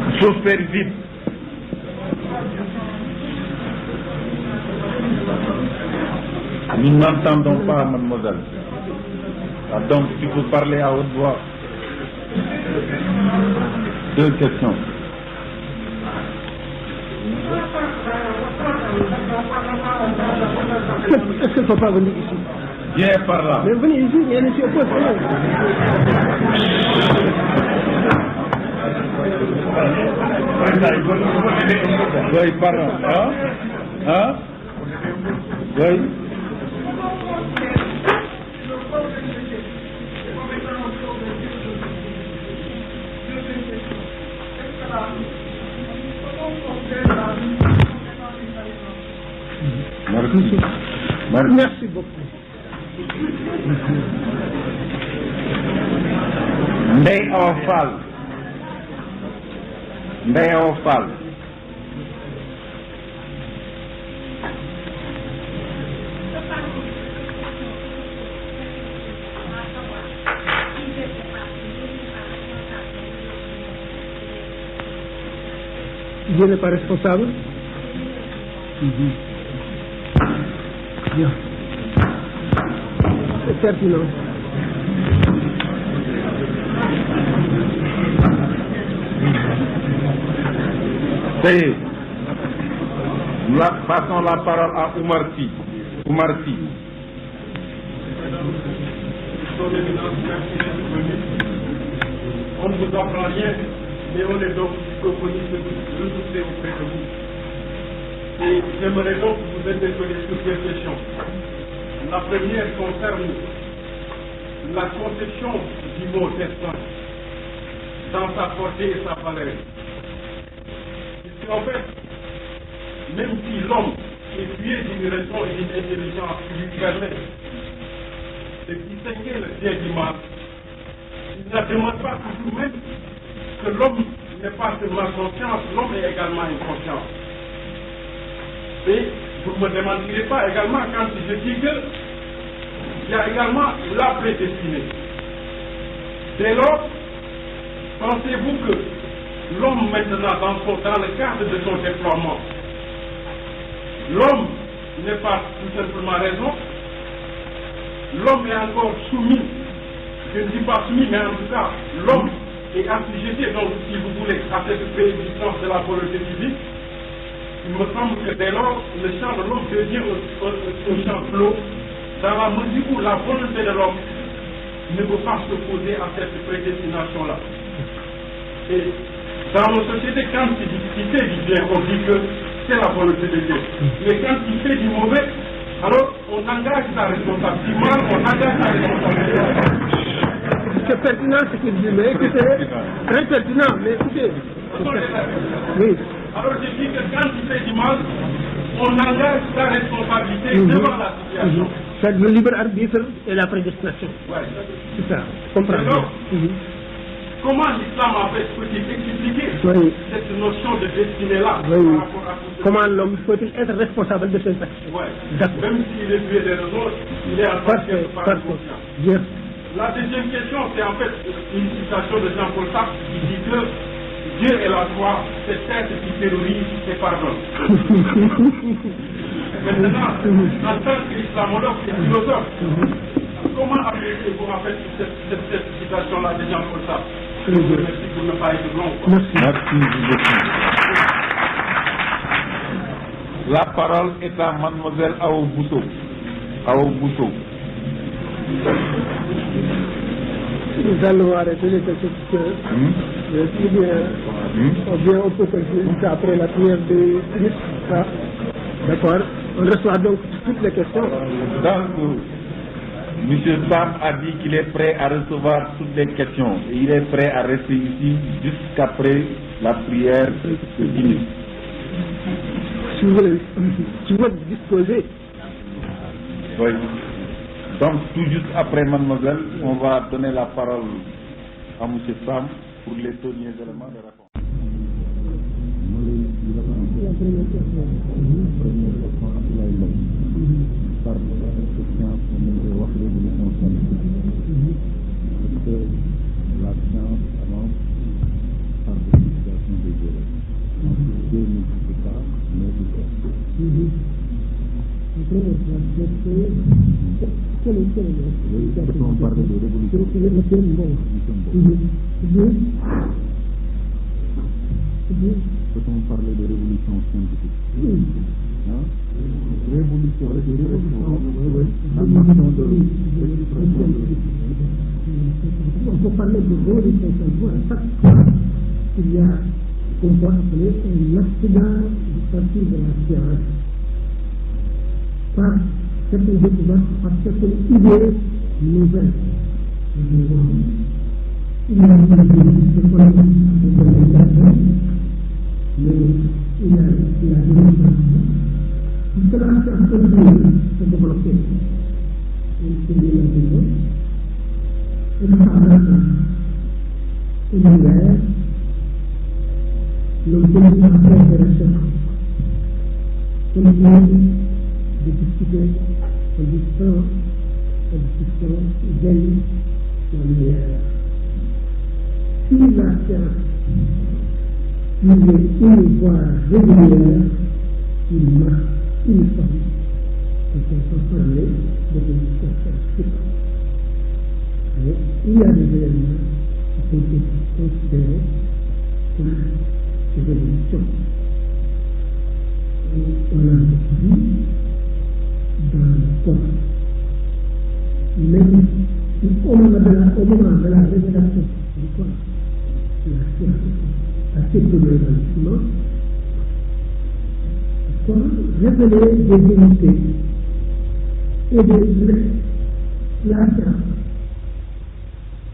Il faut faire vite. Nous n'entendons pas, mademoiselle. Ah, donc, si vous parlez à haute voix. Deux questions. Est-ce qu'il ne faut pas venir ici? Viens par là. Mais venez ici, il y a un monsieur oppose. Oui, par là. Hein? Hein? Oui. Merci. Merci beaucoup. Ndeye Awa Fall. Ndeye Awa Fall. Dieu n'est pas responsable. Bien. C'est pertinent. C'est passons la parole à Oumar Sy. Oumar Sy. On ne vous apprend rien, mais on est donc proposé de vous ressourcer auprès de vous. Et j'aimerais donc vous interpeller sur deux questions. La première concerne la conception du mot destin dans sa portée et sa valeur. Puisqu'en fait, même si l'homme est tué d'une raison et d'une intelligence qui lui permet de distinguer le bien du mal, il ne demande pas toujours même que l'homme n'est pas seulement conscient, l'homme est également inconscient. Et vous ne me demanderez pas également quand je dis que il y a également la prédestinée. Dès lors, pensez-vous que l'homme maintenant dans le cadre de son déploiement, l'homme n'est pas tout simplement raison, l'homme est encore soumis, je ne dis pas soumis, mais en tout cas, l'homme est assujetti, donc si vous voulez, à cette préexistence de la volonté divine. Il me semble que dès lors, le champ de l'homme devient un champ clos, dans la mesure où la volonté de l'homme ne peut pas s'opposer à cette prédestination-là. Et dans nos sociétés, quand il fait du bien, on dit que c'est la volonté de Dieu. Mais quand il fait du mauvais, alors on engage sa responsabilité. On engage sa responsabilité. C'est pertinent ce qu'il dit, mais écoutez, très pertinent, mais écoutez. Oui. Alors je dis que quand il fait du mal, on engage sa responsabilité devant la situation. C'est le libre arbitre et la prédestination. Ouais. C'est ça, comprendre. Alors, comment l'islam a fait, peut-il expliquer cette notion de destinée-là par rapport à tout ce comment l'homme peut-il être responsable de ses actions? Même s'il est tué des raisons, il est en partie par Bien. La deuxième question, c'est en fait une citation de Jean-Paul Sartre qui dit que Dieu est la foi, c'est tête qui terrorise et pardonne. Maintenant, en tant qu'islamologue et philosophe, comment appréciez-vous en fait cette citation-là de Jean-Paul Sartre? Je vous remercie pour ne pas être long. Merci beaucoup. La parole est à mademoiselle Awo Bousso. Awo Bousso. Nous allons arrêter les questions. Ou bien on peut continuer après la prière de Christ. D'accord. On reçoit donc toutes les questions. Donc, M. Sam a dit qu'il est prêt à recevoir toutes les questions. Et il est prêt à rester ici jusqu'après la prière de Christ. Si vous êtes disposé. Oui. Donc, tout juste après, mademoiselle, on va donner la parole à M. Sam pour les derniers éléments de réponse. Par la science, on est révolution scientifique. Parce que la science avance par l'utilisation des erreurs. Dieu n'existe pas, mais il est. Quand on parle de révolution, peut-on parler de révolution scientifique? Hein? Révolution, On peut parler de révolution scientifique à chaque fois qu'il y a ce qu'on peut appeler un accident du parti de la science. Par certaines découvertes, par certaines idées nouvelles. Il y a des cela a se développer. L'univers, le pays de recherche, de discuter en discussion gagne la lumière. Si la science suivait une voie régulière qui marque une forme de son semblé de conscience. Mais il y a des éléments qui ont été considérés comme des évolutions. On a vu dans le corps. Mais au moment de la révélation du corps, la science a fait de l'évolution. Le corps révélait des unités et la science,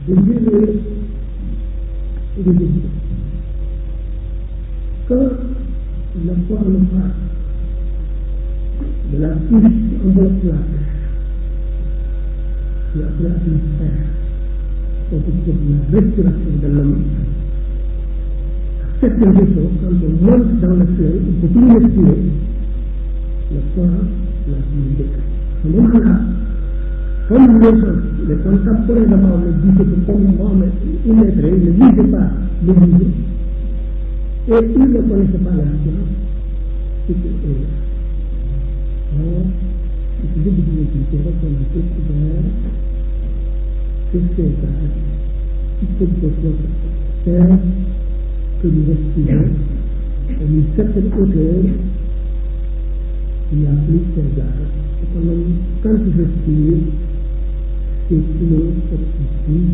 des durées et des études. Quand la forme de la couche qui enveloppe la terre, qui appelle l'atmosphère, donc pour la respiration de l'homme, certaines choses, quand on monte dans le ciel, il ne peut plus respirer, le corps la vie. À ce moment-là, comme les contemporains de Mahomet disaient que comme Mahomet il ne lisait pas le livre, et il ne connaissait pas la science, c'était eux. Alors, il faisait des activités qu'on a découvert que ces gares, qui peuvent faire que nous respirons à une certaine hauteur, il n'y a plus ces gares. Quand je respire, c'est une oxygène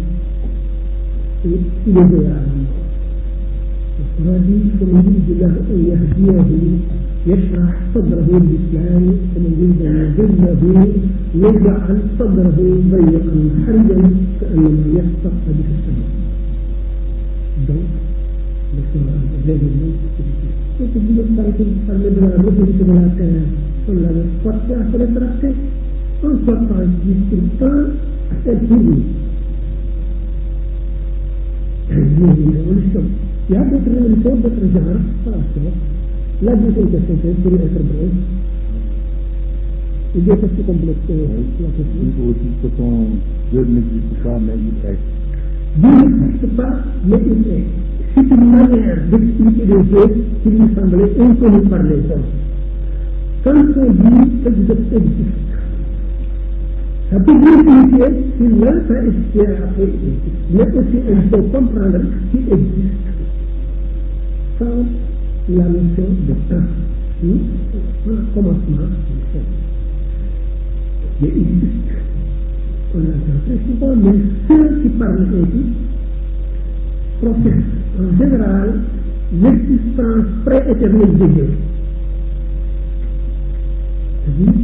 et il est à la mort. القرآن فمن يريد الله أن يهديه يشرح صدره للإسلام ومن يريد أن يضله يجعل صدره ضيقا حرجا كأنما يصعد في السماء. Donc, le Coran révèle ce que Dieu parle de la révolution de la terre, on l'avait porté à se rétracter, en sortant du temps et pour une révolution. Il y a d'autres révolutions, d'autres genres, la deuxième question, c'est pour être bref. Il y a quelque chose complexe la question. Il faut aussi que ton Dieu n'existe pas, mais il est. Dieu n'existe pas, mais il est. C'est une manière d'expliquer des choses qui lui semblaient inconnues par les hommes. Quand on dit que Dieu existe, ça peut signifier qu'il n'a pas existé après, mais aussi il faut comprendre qu'il existe sans la notion de temps. Un commencement, il existe. On l'entend très souvent, mais ceux qui parlent ainsi professent en général l'existence prééternelle de Dieu. C'est-à-dire,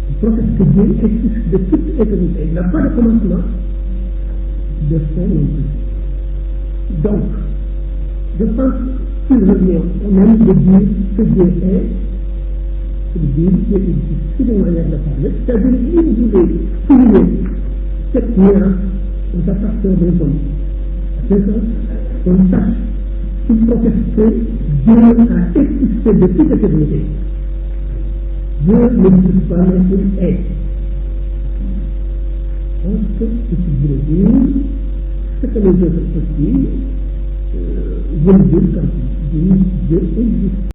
ils professent que Dieu existe de toute éternité. Il n'a pas de commencement, de fin non plus. Donc, je pense qu'il revient au même de dire que Dieu est, que Dieu existe. C'est une manière de parler. C'est-à-dire, il voulait souligner cette nuance aux appartenants des hommes. C'est ça, on sache qu'il professe que Dieu a existé de toute éternité. Dieu n'existe pas, mais il est. Donc, ce qu'il voulait dire, c'est que les autres aussi veulent dire quand Dieu existe.